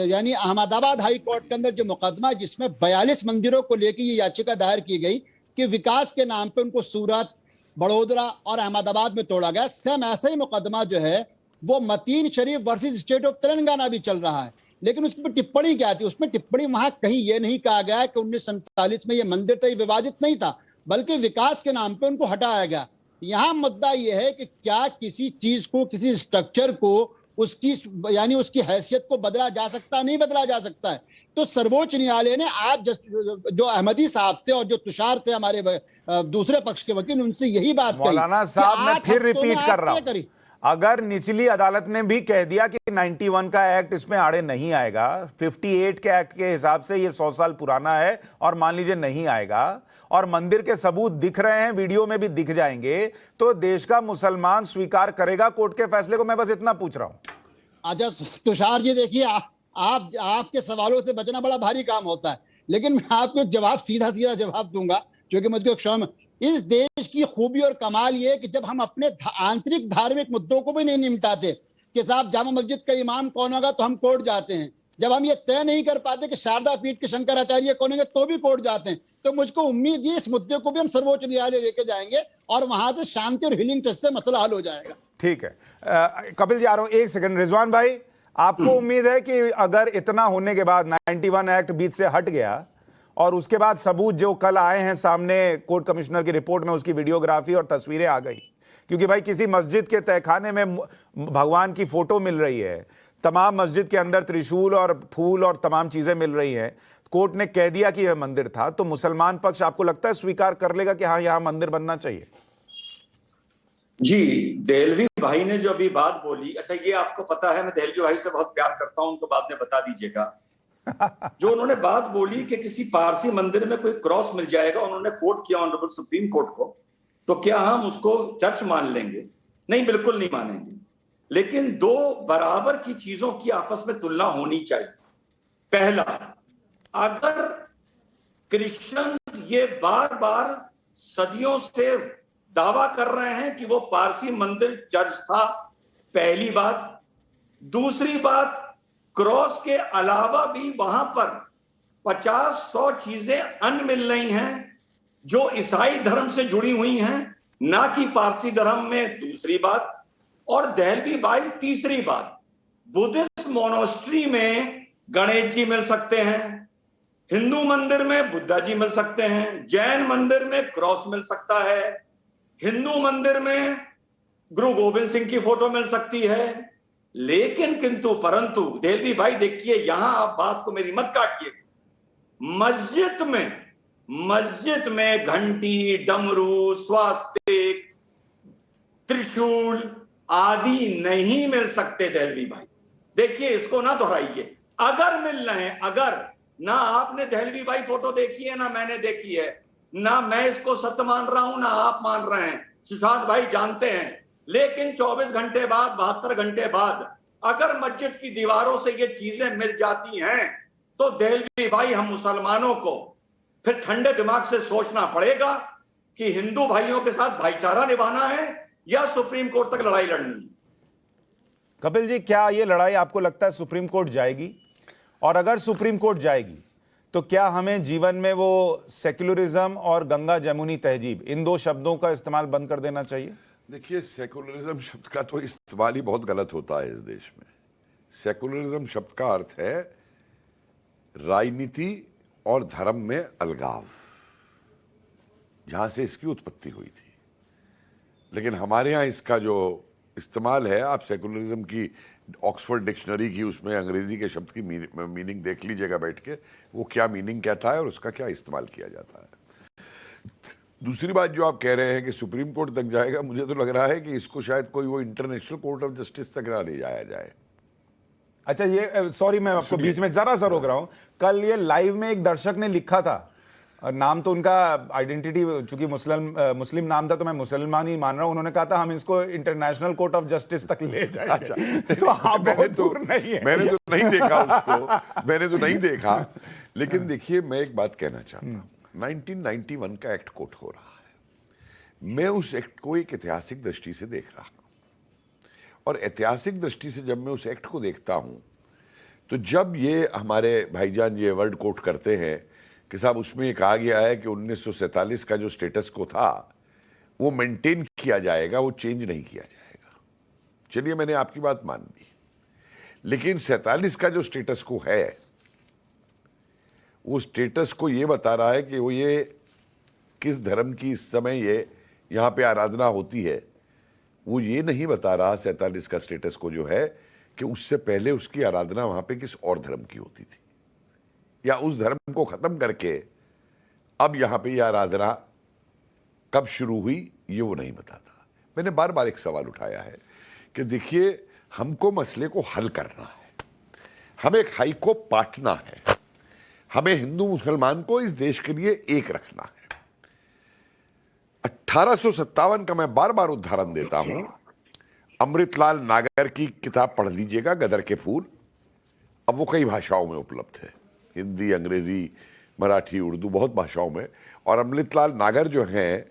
यानी अहमदाबाद हाई कोर्ट के अंदर जो मुकदमा जिसमें 42 मंदिरों को लेकर ये याचिका दायर की गई कि विकास के नाम पे उनको सूरत, बड़ोदरा और अहमदाबाद में तोड़ा गया, सेम ऐसा ही मुकदमा जो है वो मतीन शरीफ वर्सेस स्टेट ऑफ तेलंगाना भी चल रहा है। लेकिन उसमें टिप्पणी क्या थी? उसमें टिप्पणी वहां कहीं ये नहीं कहा गया कि 1947 में ये मंदिर था, ये विवादित नहीं था, बल्कि विकास के नाम पे उनको हटाया गया। यहाँ मुद्दा यह है कि क्या किसी चीज को, किसी स्ट्रक्चर को उसकी यानी उसकी हैसियत को बदला जा सकता है, नहीं बदला जा सकता है। तो सर्वोच्च न्यायालय ने आज जो अहमदी साहब थे और जो तुषार थे हमारे दूसरे पक्ष के वकील, उनसे यही बात कही। मौलाना साहब मैं फिर रिपीट कर रहा हूं, अगर निचली अदालत ने भी कह दिया कि 91 का एक्ट इसमें आड़े नहीं आएगा, 58 के एक्ट के हिसाब से ये 100 साल पुराना है और मान लीजिए नहीं आएगा, और मंदिर के सबूत दिख रहे हैं, वीडियो में भी दिख जाएंगे, तो देश का मुसलमान स्वीकार करेगा कोर्ट के फैसले को? मैं बस इतना पूछ रहा हूं। अच्छा तुषार जी, देखिए आपके सवालों से बचना बड़ा भारी काम होता है, लेकिन मैं आपको जवाब सीधा जवाब दूंगा, क्योंकि मुझको क्षमा। इस देश की खूबी और कमाल ये कि जब हम अपने आंतरिक धार्मिक मुद्दों को भी नहीं निपटाते कि साहब जामा मस्जिद का इमाम कौन होगा, तो हम कोर्ट जाते हैं। जब हम ये तय नहीं कर पाते कि शारदा पीठ के शंकराचार्य कौन होंगे, तो भी कोर्ट जाते हैं। तो मुझको उम्मीद है इस मुद्दे को भी हम सर्वोच्च न्यायालय लेके जाएंगे और वहां से शांति और हीलिंग टेस्ट से मसला हल हो जाएगा। ठीक है कपिल जी, आ रहा हूं, एक सेकंड। रिजवान भाई, आपको उम्मीद है कि अगर इतना होने के बाद 91 एक्ट बीच से हट गया और उसके बाद सबूत जो कल आए हैं सामने कोर्ट कमिश्नर की रिपोर्ट में, उसकी वीडियोग्राफी और तस्वीरें आ गई, क्योंकि भाई किसी मस्जिद के तहखाने में भगवान की फोटो मिल रही है, तमाम मस्जिद के अंदर त्रिशूल और फूल और तमाम चीजें मिल रही हैं, कोर्ट ने कह दिया कि यह मंदिर था, तो मुसलमान पक्ष आपको लगता है स्वीकार कर लेगा कि हाँ यहां मंदिर बनना चाहिए? जी, देहलवी भाई ने जो अभी बात बोली, अच्छा ये आपको पता है मैं देहलवी भाई से बहुत प्यार करता हूं, उनको बाद में बता दीजिएगा। जो उन्होंने बात बोली कि किसी पारसी मंदिर में कोई क्रॉस मिल जाएगा, उन्होंने कोर्ट किया ऑनरेबल सुप्रीम कोर्ट को, तो क्या हम उसको चर्च मान लेंगे? नहीं, बिल्कुल नहीं मानेंगे। लेकिन दो बराबर की चीजों की आपस में तुलना होनी चाहिए। पहला, अगर क्रिश्चियन ये बार बार सदियों से दावा कर रहे हैं कि वो पारसी मंदिर चर्च था, पहली बात। दूसरी बात, क्रॉस के अलावा भी वहां पर 50-100 चीजें अन्य मिल रही हैं जो ईसाई धर्म से जुड़ी हुई हैं, ना कि पारसी धर्म में, दूसरी बात। और देहलवी भाई, तीसरी बात, बुद्धिस्ट मोनास्ट्री में गणेश जी मिल सकते हैं, हिंदू मंदिर में बुद्धा जी मिल सकते हैं, जैन मंदिर में क्रॉस मिल सकता है, हिंदू मंदिर में गुरु गोविंद सिंह की फोटो मिल सकती है। लेकिन किंतु परंतु देहलवी भाई देखिए, यहां आप बात को मेरी मत काटिए, मस्जिद में घंटी, डमरू, स्वास्तिक, त्रिशूल आदि नहीं मिल सकते। देहलवी भाई देखिए, इसको ना दोहराइए। अगर मिल रहे हैं, अगर, ना आपने देहलवी भाई फोटो देखी है ना मैंने देखी है, ना मैं इसको सत्य मान रहा हूं ना आप मान रहे हैं, सुशांत भाई जानते हैं। लेकिन 24 घंटे बाद, 72 घंटे बाद अगर मस्जिद की दीवारों से ये चीजें मिल जाती हैं, तो देहलवी भाई हम मुसलमानों को फिर ठंडे दिमाग से सोचना पड़ेगा कि हिंदू भाइयों के साथ भाईचारा निभाना है या सुप्रीम कोर्ट तक लड़ाई लड़नी है। कपिल जी, क्या ये लड़ाई आपको लगता है सुप्रीम कोर्ट जाएगी? और अगर सुप्रीम कोर्ट जाएगी तो क्या हमें जीवन में वो सेक्युलरिज्म और गंगा जमुनी तहजीब, इन दो शब्दों का इस्तेमाल बंद कर देना चाहिए? देखिए, सेकुलरिज्म शब्द का तो इस्तेमाल ही बहुत गलत होता है इस देश में। सेकुलरिज्म शब्द का अर्थ है राजनीति और धर्म में अलगाव, जहां से इसकी उत्पत्ति हुई थी। लेकिन हमारे यहाँ इसका जो इस्तेमाल है, आप सेकुलरिज्म की ऑक्सफोर्ड डिक्शनरी की उसमें अंग्रेजी के शब्द की मीनिंग देख लीजिएगा बैठ के, वो क्या मीनिंग कहता है और उसका क्या इस्तेमाल किया जाता है। दूसरी बात जो आप कह रहे हैं कि सुप्रीम कोर्ट तक जाएगा, मुझे तो लग रहा है कि इसको शायद कोई वो इंटरनेशनल कोर्ट ऑफ जस्टिस तक ना ले जाया जाए। अच्छा, ये सॉरी मैं आपको बीच में जरा सा रोक रहा हूं। कल ये लाइव में एक दर्शक ने लिखा था, नाम तो उनका आइडेंटिटी चूंकि मुस्लिम नाम था तो मैं मुसलमान ही मान रहा हूं, उन्होंने कहा था हम इसको इंटरनेशनल कोर्ट ऑफ जस्टिस तक ले जाएंगे। अच्छा, तो आप बहुत दूर नहीं है। मैंने तो नहीं देखा उसको, मैंने तो नहीं देखा। लेकिन देखिए, मैं एक बात कहना चाहता हूं, 1991 का एक्ट कोट हो रहा है। मैं उस एक्ट को एक ऐतिहासिक दृष्टि से देख रहा हूं, और ऐतिहासिक दृष्टि से जब मैं उस एक्ट को देखता हूं तो जब ये हमारे भाईजान ये वर्ड कोट करते हैं कि साहब उसमें ये कहा गया है कि 1947 का जो स्टेटस को था वो मेंटेन किया जाएगा, वो चेंज नहीं किया जाएगा। चलिए, मैंने आपकी बात मान ली, लेकिन 47 का जो स्टेटस को है वो स्टेटस को ये बता रहा है कि वो ये किस धर्म की इस समय ये यहाँ पे आराधना होती है, वो ये नहीं बता रहा 47 का स्टेटस को जो है कि उससे पहले उसकी आराधना वहां पे किस और धर्म की होती थी, या उस धर्म को खत्म करके अब यहां पे ये आराधना कब शुरू हुई ये वो नहीं बताता। मैंने बार बार एक सवाल उठाया है कि देखिए, हमको मसले को हल करना है, हमें खाई को पाटना है, हमें हिंदू मुसलमान को इस देश के लिए एक रखना है। 1857 का मैं बार बार उदाहरण देता हूं, अमृतलाल नागर की किताब पढ़ लीजिएगा, गदर के फूल। अब वो कई भाषाओं में उपलब्ध है, हिंदी, अंग्रेजी, मराठी, उर्दू, बहुत भाषाओं में। और अमृतलाल नागर जो हैं,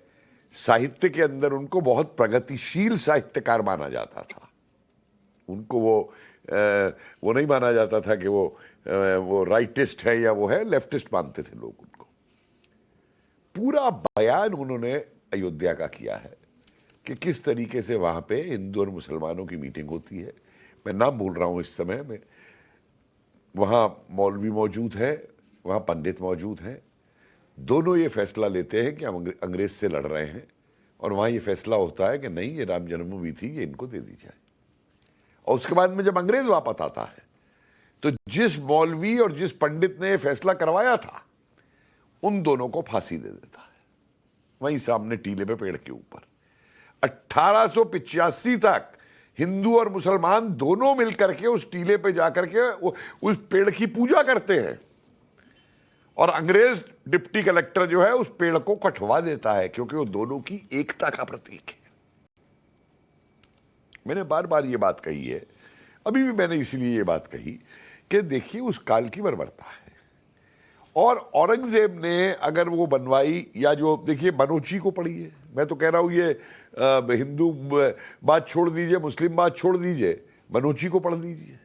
साहित्य के अंदर उनको बहुत प्रगतिशील साहित्यकार माना जाता था। उनको वो नहीं माना जाता था कि वो राइटिस्ट है या वो है लेफ्टिस्ट, मानते थे लोग उनको। पूरा बयान उन्होंने अयोध्या का किया है कि किस तरीके से वहां पे हिंदू और मुसलमानों की मीटिंग होती है। मैं नाम भूल रहा हूं इस समय में। वहां मौलवी मौजूद है, वहां पंडित मौजूद हैं, दोनों ये फैसला लेते हैं कि हम अंग्रेज से लड़ रहे हैं, और वहां ये फैसला होता है कि नहीं, ये राम जन्मभूमि थी, ये इनको दे दी जाए। और उसके बाद में जब अंग्रेज वापस आता है तो जिस मौलवी और जिस पंडित ने फैसला करवाया था उन दोनों को फांसी दे देता है, वहीं सामने टीले पे, पेड़ के ऊपर। 1885 तक हिंदू और मुसलमान दोनों मिलकर के उस टीले पे जाकर के उस पेड़ की पूजा करते हैं, और अंग्रेज डिप्टी कलेक्टर जो है उस पेड़ को कटवा देता है, क्योंकि वो दोनों की एकता का प्रतीक है। मैंने बार बार ये बात कही है, अभी भी मैंने इसीलिए ये बात कही कि देखिए, उस काल की बर्बरता है। और औरंगजेब ने अगर वो बनवाई, या जो देखिए बनोची को पढ़िए, मैं तो कह रहा हूं ये हिंदू बात छोड़ दीजिए, मुस्लिम बात छोड़ दीजिए, बनोची को पढ़ लीजिए।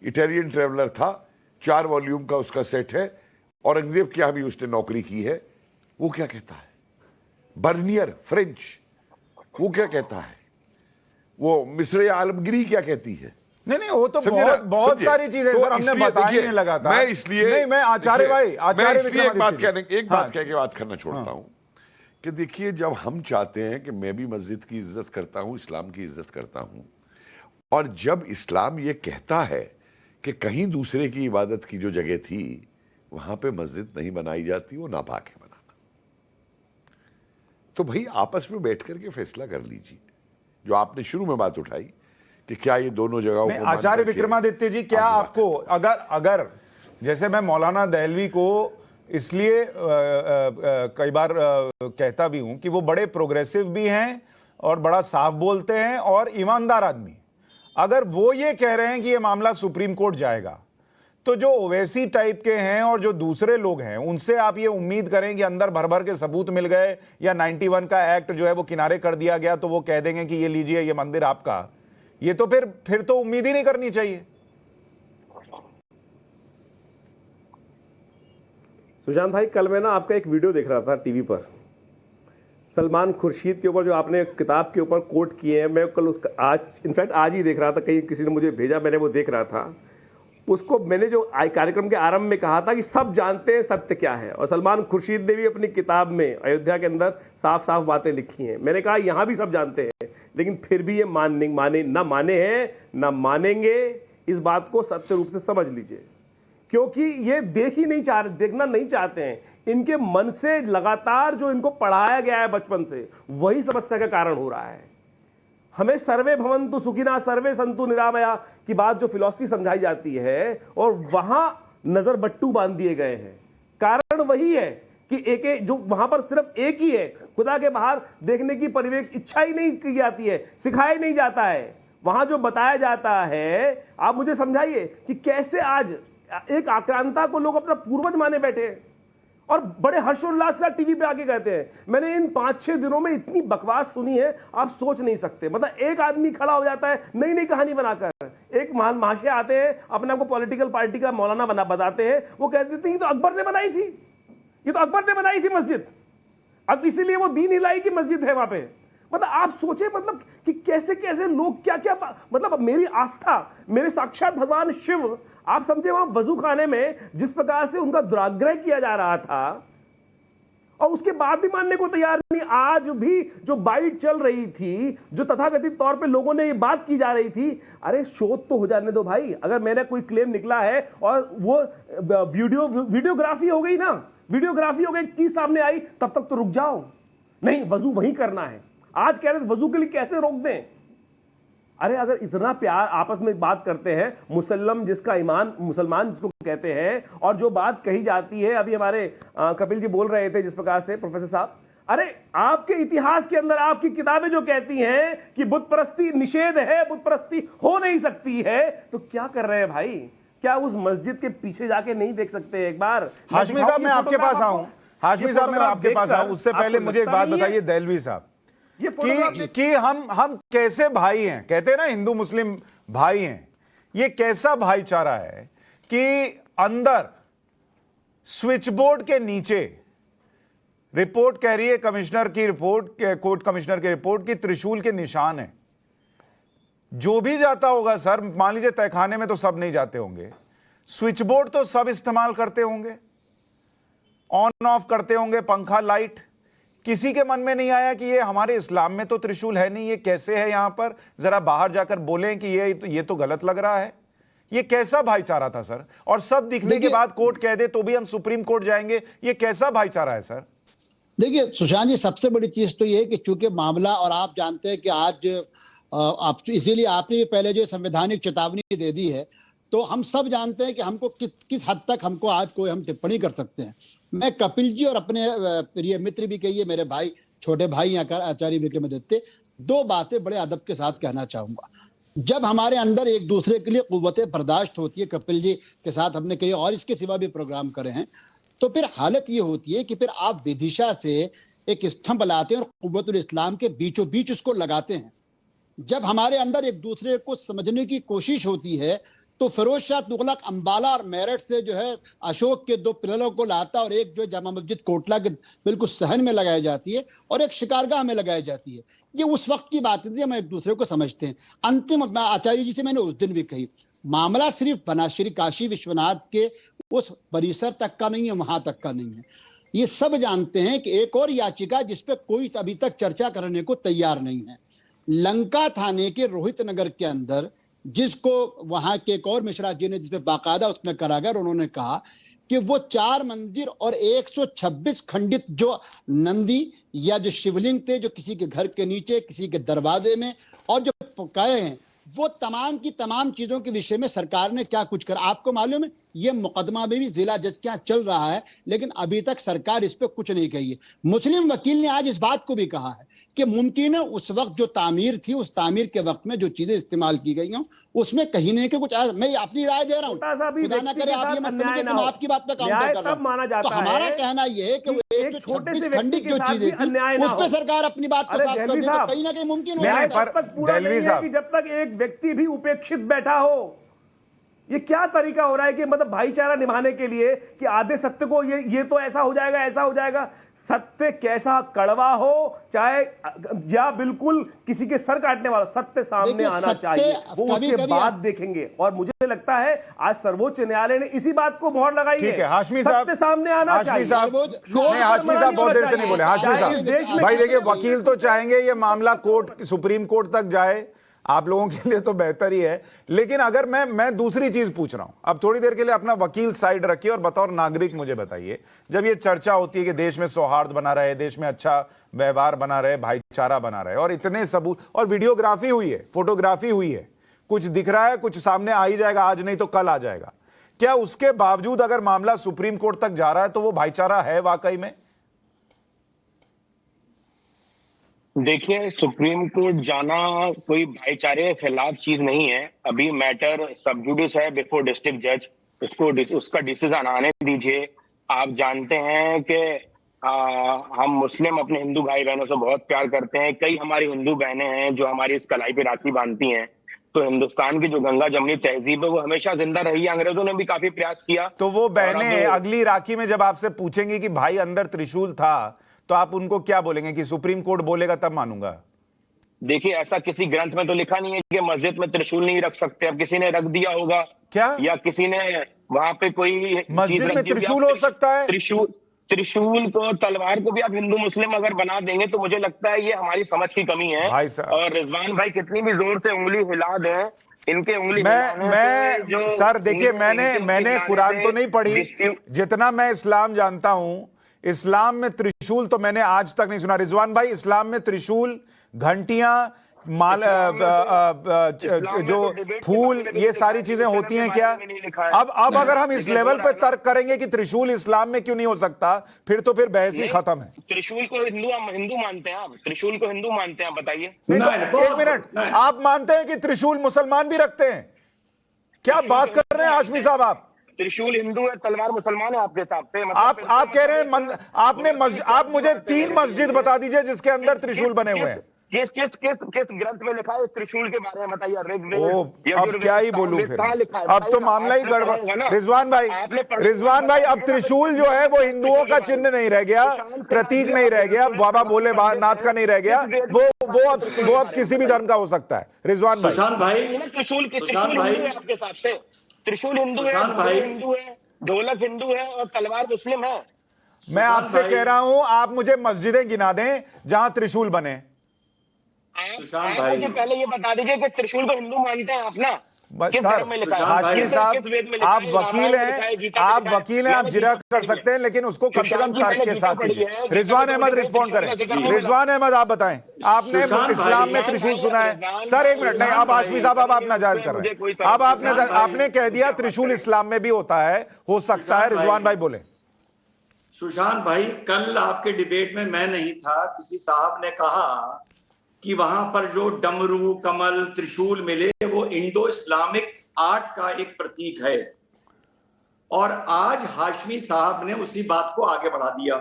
इटालियन ट्रेवलर था, 4 वॉल्यूम का उसका सेट है, औरंगजेब के यहां भी उसने नौकरी की है। वो क्या कहता है? बर्नियर फ्रेंच, वो क्या कहता है? वो मिस्र आलमगिरी क्या कहती है? नहीं, वो तो बहुत सारी चीजें सर हमने बताई हैं लगातार। मैं इसलिए नहीं, मैं आचार्य भाई, एक बात कहने के बाद करना छोड़ता हूं कि देखिए, जब हम चाहते हैं कि मैं भी मस्जिद की इज्जत करता हूं, इस्लाम की इज्जत करता हूं, और जब इस्लाम ये कहता है कि कहीं दूसरे की इबादत की जो जगह थी वहां पे मस्जिद नहीं बनाई जाती, वो नापाक है बनाना, तो भाई आपस में बैठ करके फैसला कर लीजिए। जो आपने शुरू में बात उठाई कि क्या ये दोनों जगहों को, आचार्य विक्रमादित्य जी, क्या आपको अगर जैसे मैं मौलाना दहलवी को इसलिए कई बार कहता भी हूं कि वो बड़े प्रोग्रेसिव भी हैं और बड़ा साफ बोलते हैं और ईमानदार आदमी, अगर वो ये कह रहे हैं कि ये मामला सुप्रीम कोर्ट जाएगा, तो जो ओवैसी टाइप के हैं और जो दूसरे लोग हैं, उनसे आप ये उम्मीद करें कि अंदर भर भर के सबूत मिल गए, या 91 का एक्ट जो है वो किनारे कर दिया गया तो वो कह देंगे कि ये लीजिए, ये मंदिर आपका, ये तो फिर तो उम्मीद ही नहीं करनी चाहिए। सुशांत भाई, कल मैं ना आपका एक वीडियो देख रहा था टीवी पर, सलमान खुर्शीद के ऊपर जो आपने किताब के ऊपर कोट किए हैं। मैं कल इनफैक्ट आज ही देख रहा था, कहीं किसी ने मुझे भेजा, मैंने वो देख रहा था उसको। मैंने जो कार्यक्रम के आरंभ में कहा था कि सब जानते हैं सत्य क्या है, और सलमान खुर्शीद ने भी अपनी किताब में अयोध्या के अंदर साफ साफ बातें लिखी हैं। मैंने कहा यहां भी सब जानते हैं, लेकिन फिर भी ये ना माने हैं ना मानेंगे। इस बात को सत्य रूप से समझ लीजिए, क्योंकि ये देखना नहीं चाहते हैं। इनके मन से लगातार जो इनको पढ़ाया गया है बचपन से, वही समस्या का कारण हो रहा है। हमें सर्वे भवन्तु सुखिनः सर्वे सन्तु निरामया की बात जो फिलॉसफी समझाई जाती है, और वहां नजर बट्टू बांध दिए गए हैं। कारण वही है कि एक जो वहां पर सिर्फ एक ही है, खुदा के बाहर देखने की परिवेश इच्छा ही नहीं की जाती है, सिखाया नहीं जाता है। वहां जो बताया जाता है, आप मुझे समझाइए कि कैसे आज एक आक्रांता को लोग अपना पूर्वज माने बैठे हैं और बड़े हर्षोल्लास से टीवी पे आके कहते हैं। मैंने इन 5-6 दिनों में इतनी बकवास सुनी है, आप सोच नहीं सकते। मतलब एक आदमी खड़ा हो जाता है नई नई कहानी बनाकर, एक एक महाशय आते हैं, अपने आप को पॉलिटिकल पार्टी का मौलाना बना बताते हैं, वो कहते थे ये तो अकबर ने बनाई थी, ये तो अकबर ने बनाई थी मस्जिद, अब इसीलिए वो दीन इलाही की मस्जिद है वहां पे। मतलब आप सोचे मतलब कि कैसे कैसे लोग क्या क्या, मतलब मेरी आस्था, मेरे साक्षात भगवान शिव, आप समझे वहां वजू खाने में जिस प्रकार से उनका दुराग्रह किया जा रहा था और उसके बाद भी मानने को तैयार नहीं। आज भी जो बाइट चल रही थी, जो तथाकथित तौर पे लोगों ने ये बात की जा रही थी, अरे शोध तो हो जाने दो भाई। अगर मैंने कोई क्लेम निकला है और वो वीडियोग्राफी हो गई ना, वीडियोग्राफी हो गई, चीज सामने आई, तब तक तो रुक जाओ, नहीं वजू वही करना है। आज कह रहे वजू के लिए कैसे रोक दें? अरे अगर इतना प्यार आपस में बात करते हैं, मुसल्लम जिसका ईमान, मुसलमान जिसको कहते हैं, और जो बात कही जाती है, अभी हमारे कपिल जी बोल रहे थे जिस प्रकार से, प्रोफेसर साहब, अरे आपके इतिहास के अंदर आपकी किताबें जो कहती हैं कि बुत परस्ती निषेध है, बुत परस्ती हो नहीं सकती है, तो क्या कर रहे हैं भाई? क्या उस मस्जिद के पीछे जाके नहीं देख सकते एक बार? हाशमी साहब मैं आपके पास आऊं, हाशमी साहब मैं आपके पास आऊं, उससे पहले मुझे एक बात बताइए दहलवी साहब, कि हम कैसे भाई हैं? कहते हैं ना हिंदू मुस्लिम भाई हैं, ये कैसा भाईचारा है कि अंदर स्विच बोर्ड के नीचे रिपोर्ट कह रही है, कमिश्नर की रिपोर्ट, कोर्ट कमिश्नर की रिपोर्ट की त्रिशूल के निशान है। जो भी जाता होगा सर, मान लीजिए तहखाने में तो सब नहीं जाते होंगे, स्विच बोर्ड तो सब इस्तेमाल करते होंगे, ऑन ऑफ करते होंगे, पंखा लाइट। किसी के मन में नहीं आया कि ये हमारे इस्लाम में तो त्रिशूल है नहीं, ये कैसे है यहां पर? जरा बाहर जाकर बोलें कि ये तो गलत लग रहा है। ये कैसा भाईचारा था सर? और सब दिखने के बाद कोर्ट कह दे तो भी हम सुप्रीम कोर्ट जाएंगे, ये कैसा भाईचारा है सर? देखिए सुशांत जी, सबसे बड़ी चीज तो ये है कि चूंकि मामला, और आप जानते हैं कि आज आप, इसीलिए आपने भी पहले जो संवैधानिक चेतावनी दे दी है, तो हम सब जानते हैं कि हमको किस हद तक हमको आज कोई हम टिप्पणी कर सकते हैं। मैं कपिल जी और अपने प्रिय मित्र भी कहिए, मेरे भाई, छोटे भाई आचार्य विक्रमादित्य, दो बातें बड़े अदब के साथ कहना चाहूंगा। जब हमारे अंदर एक दूसरे के लिए कुव्वतें बर्दाश्त होती है, कपिल जी के साथ हमने कई और इसके सिवा भी प्रोग्राम करे हैं, तो फिर हालत ये होती है कि फिर आप विदिशा से एक स्तंभ लाते हैं और कुव्वतुल इस्लाम के बीचों बीच उसको लगाते हैं। जब हमारे अंदर एक दूसरे को समझने की कोशिश होती है, तो फिरोज शाह तुगलक अंबाला और मेरठ से जो है अशोक के दो पिलरों को लाता और एक जो जामा मस्जिद कोटला के बिल्कुल सहन में लगाई जाती है और एक शिकारगाह में लगाई जाती है। ये उस वक्त की बात थी, हम एक दूसरे को समझते हैं। अंतिम आचार्य जी से मैंने उस दिन भी कही, मामला सिर्फ बनाश्री काशी विश्वनाथ के उस परिसर तक का नहीं है, वहां तक का नहीं है। ये सब जानते हैं कि एक और याचिका जिसपे कोई अभी तक चर्चा करने को तैयार नहीं है, लंका थाने के रोहित नगर के अंदर, जिसको वहां के एक और मिश्रा जी ने जिसपे बाकायदा उसमें करा गया, उन्होंने कहा कि वो 4 मंदिर और 126 खंडित जो नंदी या जो शिवलिंग थे, जो किसी के घर के नीचे, किसी के दरवाजे में, और जो पकाए हैं, वो तमाम की तमाम चीजों के विषय में सरकार ने क्या कुछ करा। आपको मालूम है ये मुकदमा में भी जिला जज क्या चल रहा है, लेकिन अभी तक सरकार इस पर कुछ नहीं कही है। मुस्लिम वकील ने आज इस बात को भी कहा है कि मुमकिन है उस वक्त जो तामीर थी, उस तामीर के वक्त में जो चीजें इस्तेमाल की गई हों, उसमें कहीं नहीं कि कुछ। मैं अपनी राय दे रहा हूँ, खुदा ना करे आप ये मत समझिए कि मैं आपकी बात पे काउंटर कर रहा हूँ। तो हमारा कहना यह है कि 126 खंडित जो चीजें थी उस पर सरकार अपनी बात को साफ कर दे, तो कहीं ना कहीं मुमकिन हो जाए। जब तक एक व्यक्ति भी उपेक्षित बैठा हो, ये क्या तरीका हो रहा है कि मतलब भाईचारा निभाने के लिए कि आधे सत्य को ये तो ऐसा हो जाएगा, ऐसा हो जाएगा। सत्य कैसा कड़वा हो, चाहे या बिल्कुल किसी के सर काटने वाला, सत्य सामने आना चाहिए, वो उसके बाद देखेंगे। और मुझे लगता है आज सर्वोच्च न्यायालय ने इसी बात को मोहर लगाई है। ठीक है, हाशमी साहब, सत्य सामने आना चाहिए। हाशमी साहब बहुत देर से नहीं बोले। हाशमी साहब भाई देखिए, वकील तो चाहेंगे ये मामला कोर्ट, सुप्रीम कोर्ट तक जाए, आप लोगों के लिए तो बेहतर ही है। लेकिन अगर मैं दूसरी चीज पूछ रहा हूं, अब थोड़ी देर के लिए अपना वकील साइड रखिए और बतौर नागरिक मुझे बताइए, जब ये चर्चा होती है कि देश में सौहार्द बना रहे, देश में अच्छा व्यवहार बना रहे, भाईचारा बना रहे, और इतने सबूत और वीडियोग्राफी हुई है, फोटोग्राफी हुई है, कुछ दिख रहा है, कुछ सामने आ ही जाएगा, आज नहीं तो कल आ जाएगा, क्या उसके बावजूद अगर मामला सुप्रीम कोर्ट तक जा रहा है तो वो भाईचारा है वाकई में? देखिए, सुप्रीम कोर्ट जाना कोई भाईचारे के खिलाफ चीज नहीं है। अभी मैटर सब जुडिस है बिफोर डिस्ट्रिक्ट जज, उसका डिसीजन आने दीजिए। आप जानते हैं कि हम मुस्लिम अपने हिंदू भाई बहनों से बहुत प्यार करते हैं। कई हमारी हिंदू बहनें हैं जो हमारी इस कलाई पे राखी बांधती हैं। तो हिंदुस्तान की जो गंगा जमनी तहजीब है वो हमेशा जिंदा रही है। अंग्रेजों ने भी काफी प्रयास किया। तो वो और बहनें अब अगली राखी में जब आपसे पूछेंगी कि भाई अंदर त्रिशूल था, तो आप उनको क्या बोलेंगे कि सुप्रीम कोर्ट बोलेगा तब मानूंगा? देखिए, ऐसा किसी ग्रंथ में तो लिखा नहीं है कि मस्जिद में त्रिशूल नहीं रख सकते। अब किसी ने रख दिया होगा क्या? या किसी ने वहां पे कोई मस्जिद चीज में रख दी होगी। त्रिशूल आप हो सकता है? त्रिशूल को, तलवार को भी आप हिंदू मुस्लिम अगर बना देंगे तो मुझे लगता है ये हमारी समझ की कमी है। भाई साहब, और रिजवान भाई कितनी भी जोर से उंगली हिला दें, इनके उंगली हिलाने से जो सर देखिए, इनके मैंने हिलाने कुरान से तो नहीं पढ़ी, जितना मैं इस्लाम जानता हूं, इस्लाम में त्रिशूल तो मैंने आज तक नहीं सुना। रिजवान भाई, इस्लाम में त्रिशूल, घंटियां, माल, जो फूल, ये सारी चीजें होती हैं क्या? अब अगर हम इस लेवल पे तर्क करेंगे कि त्रिशूल इस्लाम में क्यों नहीं हो सकता, फिर तो फिर बहस ही खत्म है। त्रिशूल को हिंदू मानते हैं आप? त्रिशूल को हिंदू मानते हैं, बताइए। एक मिनट, आप मानते हैं कि त्रिशूल मुसलमान भी रखते हैं? क्या बात कर रहे हैं हाशमी साहब आप? त्रिशूल हिंदू है, तलवार मुसलमान है आपके हिसाब से? आप कह रहे हैं आप मुझे 3 मस्जिद बता दीजिए जिसके अंदर त्रिशूल बने हुए हैं। किस ग्रंथ में लिखा है त्रिशूल के बारे में, बताइए। अब क्या ही बोलूं फिर, अब तो मामला ही गड़बड़। रिजवान भाई, अब त्रिशूल जो है वो हिंदुओं का चिन्ह नहीं रह गया, प्रतीक नहीं रह गया, बाबा भोलेनाथ का नहीं रह गया, वो अब किसी भी धर्म का हो सकता है। रिजवान भाई, त्रिशूल आपके हिसाब से त्रिशूल हिंदू है, ढोलक हिंदू है और तलवार मुस्लिम है। मैं आपसे कह रहा हूं, आप मुझे मस्जिदें गिना दें जहां त्रिशूल बने। आप मुझे पहले ये बता दीजिए कि त्रिशूल को हिंदू मानते हैं आप ना? सर, हाशमी साहब, आप वकील हैं, आप जिरह कर सकते हैं, लेकिन उसको कम से कम तर्क के साथ कीजिए। रिजवान अहमद रिस्पॉन्ड करें। रिजवान अहमद, आप बताएं, आपने इस्लाम में त्रिशूल सुना है? सर एक मिनट, नहीं, अब हाशमी साहब आप नाजायज कर रहे हैं। अब आपने कह दिया त्रिशूल इस्लाम में भी होता है, हो सकता है। रिजवान भाई बोले। सुशांत भाई, कल आपके डिबेट में मैं नहीं था, किसी साहब ने कहा कि वहां पर जो डमरू, कमल, त्रिशूल मिले वो इंडो इस्लामिक आर्ट का एक प्रतीक है। और आज हाशमी साहब ने उसी बात को आगे बढ़ा दिया।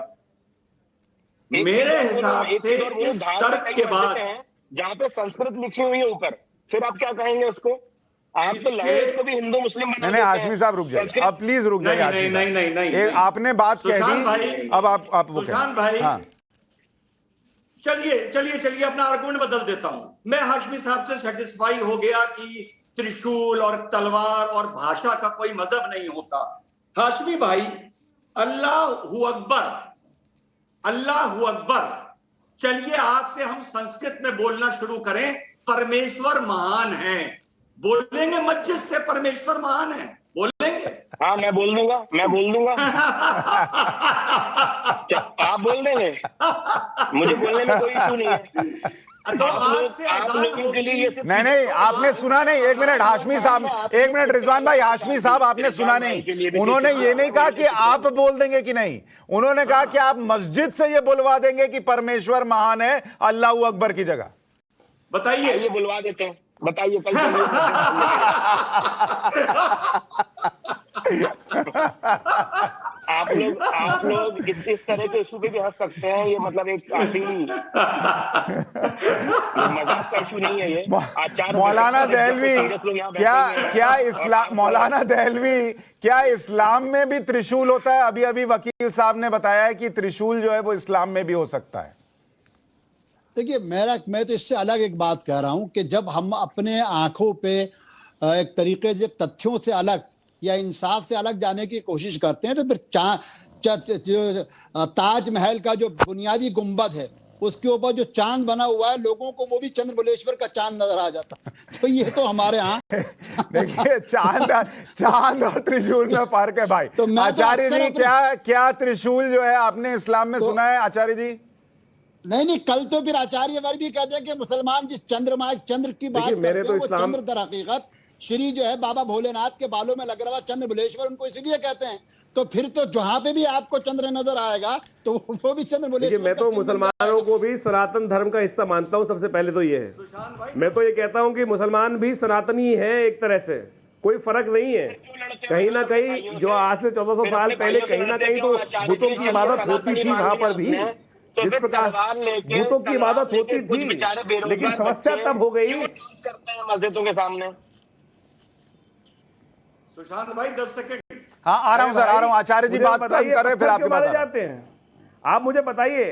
मेरे हिसाब से इस तर्क के बाद, जहां पे संस्कृत लिखी हुई है ऊपर, फिर आप क्या कहेंगे उसको? आप तो लैंग्वेज को भी हिंदू मुस्लिम बना देते हैं। हाशमी साहब रुक जाइए, आप प्लीज रुक जाइए। नहीं, आपने बात कह दी, अब आप वो सुशांत भाई, हाँ। चलिए अपना आर्गुमेंट बदल देता हूं। मैं हाशमी साहब से सेटिस्फाई हो गया कि त्रिशूल और तलवार और भाषा का कोई मजहब नहीं होता। हाशमी भाई, अल्लाहू अकबर, चलिए आज से हम संस्कृत में बोलना शुरू करें, परमेश्वर महान है। बोलेंगे मस्जिद से परमेश्वर महान है, बोलेंगे? हाँ, मैं बोल दूंगा। आप बोल देंगे, मुझे बोलने में कोई इशू नहीं है। तो आप लोगों के लिए नहीं, आपने सुना नहीं। एक मिनट हाशमी साहब, एक मिनट रिजवान भाई, हाशमी साहब आपने सुना नहीं। उन्होंने ये नहीं कहा कि आप बोल देंगे कि नहीं, उन्होंने कहा कि आप मस्जिद से ये बुलवा देंगे कि परमेश्वर महान है अल्लाहू अकबर की जगह। बताइए, ये बुलवा देते हैं, बताइए कल। आप लोग इस तरह के इशू पे भी हंस सकते हैं। ये मतलब एक काफी मजाक का इशू नहीं है ये। मौलाना दहलवी, क्या इस्लाम में भी त्रिशूल होता है? अभी वकील साहब ने बताया है कि त्रिशूल जो है वो इस्लाम में भी हो सकता है। देखिए, मैं तो इससे अलग एक बात कह रहा हूं कि जब हम अपने आंखों पे एक तरीके से तथ्यों से अलग या इंसाफ से अलग जाने की कोशिश करते हैं, तो फिर ताजमहल का जो बुनियादी गुंबद है उसके ऊपर जो चांद बना हुआ है, लोगों को वो भी चंद्रबलेश्वर का चांद नजर आ जाता। तो ये तो हमारे यहाँ देखिए, चांद और त्रिशूल में फर्क है भाई। तो आचार्य जी, क्या त्रिशूल जो है आपने इस्लाम में सुना है आचार्य जी? नहीं, कल तो फिर आचार्य वर्ग भी कहते हैं कि मुसलमान जिस चंद्र की बात करते हैं वो चंद्र दर हकीकत श्री जो है बाबा भोलेनाथ के बालों में लग रहा चंद्रबलेश्वर, उनको इसलिए कहते हैं। तो फिर तो जहां पे भी आपको चंद्र नजर आएगा तो वो भी चंद्रबलेश्वर। मैं तो मुसलमानों को भी सनातन धर्म का हिस्सा मानता हूं। सबसे पहले तो ये है, मैं तो ये कहता हूं कि मुसलमान भी सनातनी है एक तरह से, कोई फर्क नहीं है। कहीं ना कहीं जो आज से 1400 साल पहले कहीं ना कहीं तो बुतों की इबादत होती थी वहां पर भी। तो जिस फिर प्रकार तलवार लेके भूतों की इबादत होती कुछ थी, बेचारे बेरोजगार लेकिन समस्या बच्चे तब हो गई। क्यों डांस करते हैं मस्जिदों के सामने? सुशांत भाई 10 सेकंड। हाँ आ रहा हूं सर, आ रहा हूं। आचार्य जी मुझे बात बताइए, कर रहे हैं, फिर पत्थर आपके क्यों पास मारे आ रहा हूं। जाते हैं? आप मुझे बताइए,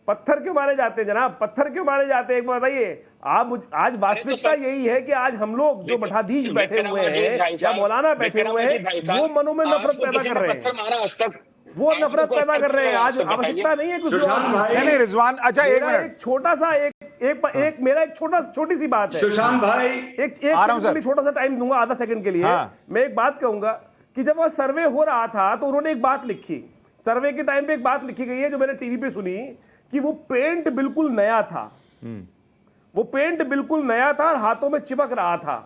पत्थर क्यों मारे जाते हैं जनाब? पत्थर क्यों मारे जाते हैं, एक बात बताइए आप। आज वास्तविकता यही है कि आज हम लोग जो मठाधीश बैठे हुए हैं या मौलाना बैठे हुए हैं, वो मनों में नफरत पैदा कर रहे हैं, वो नफरत पैदा कर रहे हैं। आज आवश्यकता नहीं है कुछ सुशांत भाई, नहीं रिजवान, अच्छा एक मिनट, एक छोटा सा मेरा एक छोटी सी बात है। सुशांत भाई एक आ रहा हूं सर। छोटा सा टाइम दूंगा, आधा सेकंड के लिए। हाँ। मैं एक बात कहूंगा कि जब वह सर्वे हो रहा था तो उन्होंने एक बात लिखी, सर्वे के टाइम पे एक बात लिखी गई है जो मैंने टीवी पे सुनी, कि वो पेंट बिल्कुल नया था, वो पेंट बिल्कुल नया था और हाथों में चिपक रहा था।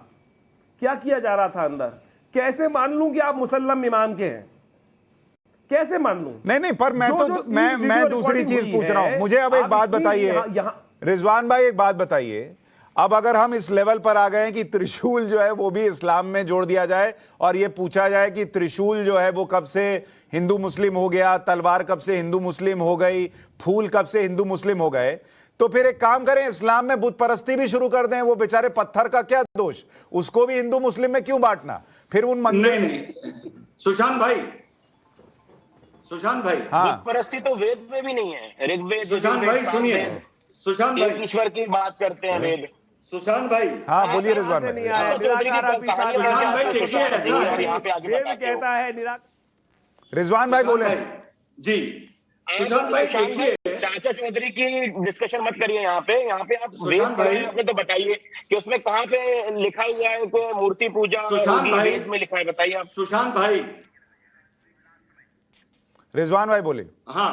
क्या किया जा रहा था अंदर? कैसे मान लूं कि आप मुसल्लम ईमान के हैं? कैसे मान लूं? नहीं पर मैं जो- तो जो मैं दूसरी रिकॉर्डिंग चीज हुई पूछ रहा हूं। है, मुझे अब एक आप बात इसकी बताइए यहाँ रिजवान भाई, एक बात बताइए, अब अगर हम इस लेवल पर आ गए हैं कि त्रिशूल जो है वो भी इस्लाम में जोड़ दिया जाए और ये पूछा जाए कि त्रिशूल जो है वो कब से हिंदू मुस्लिम हो गया, तलवार कब से हिंदू मुस्लिम हो गई, फूल कब से हिंदू मुस्लिम हो गए, तो फिर एक काम करें, इस्लाम में बुत परस्ती भी शुरू कर दें। वो बेचारे पत्थर का क्या दोष, उसको भी हिंदू मुस्लिम में क्यों बांटना? फिर उन मंदिर नहीं सुशांत भाई, सुशांत भाई, हाँ परस्ती तो वेद में भी नहीं है। ऋग्वेद, सुशांत भाई सुनिए, सुशांत एक भाई, ईश्वर की बात करते हैं वेद। सुशांत भाई, हाँ बोलिए रिजवान से भाई। नहीं आया, निराकार आप ही साथ सुशांत हैं। भाई देखिए ऐसा है, यहाँ पे आगे वेद बताते हो। कहता है निराकार। रिजवान भाई बोले। जी सुशांत भाई देखिए, चाचा चौधरी की डिस्कशन मत करिए यहाँ पे आप वेद सुशांत भाई, आपने तो बताइए कि उसमें कहाँ पे लिखा हुआ है कि मूर्ति पूजा सुशांत होगी, भाई, वेद में लिखा है, बताइए आप। सुशांत भाई, रिजवान भाई बोले। हाँ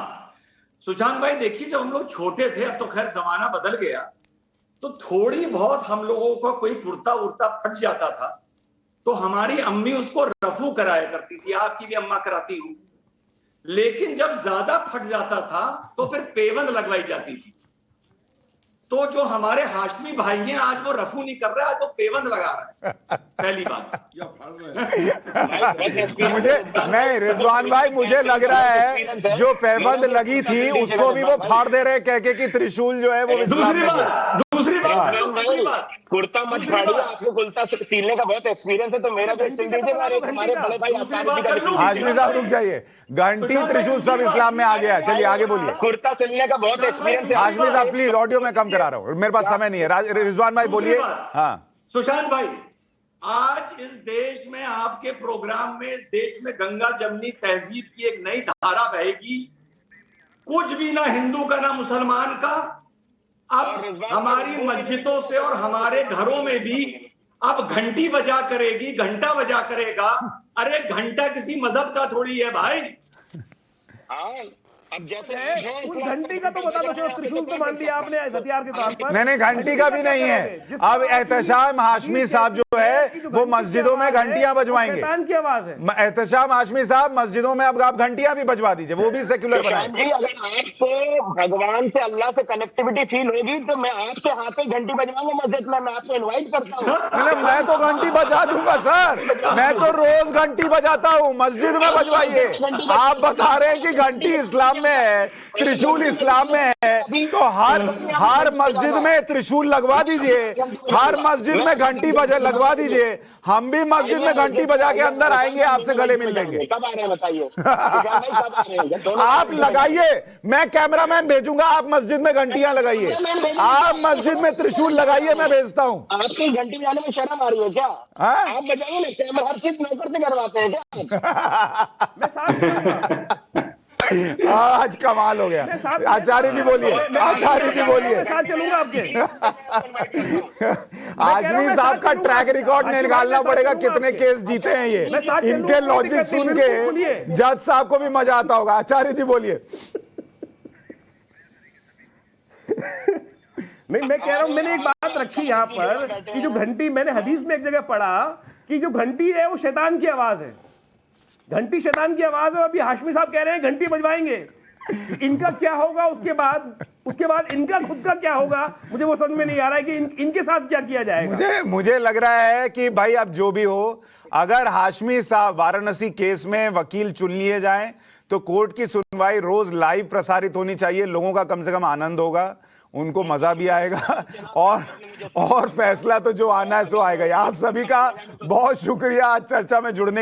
सुशांत भाई देखिए, जब हम लोग छोटे थे, अब तो खैर जमाना बदल गया, तो थोड़ी बहुत हम लोगों को कोई कुर्ता उर्ता फट जाता था तो हमारी अम्मी उसको रफू कराया करती थी, आपकी भी अम्मा कराती हूँ। लेकिन जब ज्यादा फट जाता था तो फिर पेवंद लगवाई जाती थी। तो जो हमारे हाशमी भाई हैं, आज वो रफू नहीं कर रहे, आज वो पेवंद लगा रहे हैं। पहली बात मुझे नहीं रिजवान भाई, मुझे लग रहा है जो पैबंद लगी थी उसको भी वो फाड़ दे रहे कह के कि त्रिशूल जो है वो इस्लाम में है। दूसरी बात, कुर्ता मत फाड़िए, आपको कुर्ता सिलने का बहुत एक्सपीरियंस है, तो मेरा तो सिल दीजिए। हमारे बड़े भाई हाशमी साहब रुक जाइए, घंटी त्रिशूल सब इस्लाम में आ गया। चलिए आगे बोलिए। कुर्ता सिलने का बहुत एक्सपीरियंस है। हाशमी साहब प्लीज, ऑडियो में कम करा रहा हूं, मेरे पास समय नहीं है। रिजवान भाई बोलिए। हाँ सुशांत भाई, आज इस देश में, आपके प्रोग्राम में, इस देश में गंगा जमनी तहजीब की एक नई धारा बहेगी। कुछ भी ना हिंदू का ना मुसलमान का। अब हमारी मस्जिदों से और हमारे घरों में भी अब घंटी बजा करेगी, घंटा बजा करेगा। अरे घंटा किसी मजहब का थोड़ी है भाई। हाँ, अब जैसे उस घंटी का तो बता दो, जो त्रिशूल तो मान लिया आपने हथियार के तौर पर। नहीं घंटी का भी नहीं है। अब एहतशाम हाशमी साहब जो है वो मस्जिदों में घंटियां बजवाएंगे। शैतान की आवाज है। एहतशाम हाशमी साहब मस्जिदों में अब आप घंटियां भी बजवा दीजिए, वो भी सेक्युलर बनाए। जी, अगर आपको भगवान से, अल्लाह से कनेक्टिविटी फील होगी तो मैं आपके हाथ में घंटी बजवाऊंगा मस्जिद में। मैं आपको इनवाइट करता हूँ। मैं तो घंटी बजा दूंगा सर, मैं तो रोज घंटी बजाता हूँ, मस्जिद में बजवाइए। आप बता रहे हैं कि घंटी इस्लाम में है, त्रिशूल इस्लाम में है, तो हर मस्जिद में त्रिशूल लगवा दीजिए, हर मस्जिद में घंटी बजा लगवा दीजिए। हम भी मस्जिद में घंटी बजा के अंदर आएंगे, आपसे गले मिल लेंगे। कब आ रहे हैं बताइए। आप लगाइए, मैं कैमरामैन भेजूंगा, आप मस्जिद में घंटियां लगाइए, आप मस्जिद में त्रिशूल लगाइए, मैं भेजता हूँ। आपकी घंटी बजाने में शर्म आ रही है क्या? हाँ? आप बजाइए ना, कैमरा हर चीज नौकर से करवाते हैं क्या? मैं साथ आज कमाल हो गया। आचार्य जी बोलिए, आचार्य जी बोलिए। साथ चलूंगा आपके। आजमी साहब का ट्रैक रिकॉर्ड निकालना पड़ेगा, कितने केस जीते हैं ये। इनके लॉजिक सुन के जज साहब को भी मजा आता होगा। आचार्य जी बोलिए। नहीं, मैं कह रहा हूं, मैंने एक बात रखी यहाँ पर कि जो घंटी, मैंने हदीस में एक जगह पढ़ा कि जो घंटी है वो शैतान की आवाज है। घंटी शैतान की आवाज है। अभी हाशमी साहब कह रहे हैं घंटी बजवाएंगे। इनका क्या होगा उसके बाद इनका खुद का क्या होगा, मुझे वो समझ में नहीं आ रहा है कि इनके साथ क्या किया जाएगा। मुझे लग रहा है कि भाई अब जो भी हो, अगर हाशमी साहब वाराणसी केस में वकील चुन लिए जाएं तो कोर्ट की सुनवाई रोज लाइव प्रसारित होनी चाहिए, लोगों का कम से कम आनंद होगा, उनको मजा भी आएगा और फैसला तो जो आना है सो आएगा। आप सभी का बहुत शुक्रिया आज चर्चा में जुड़ने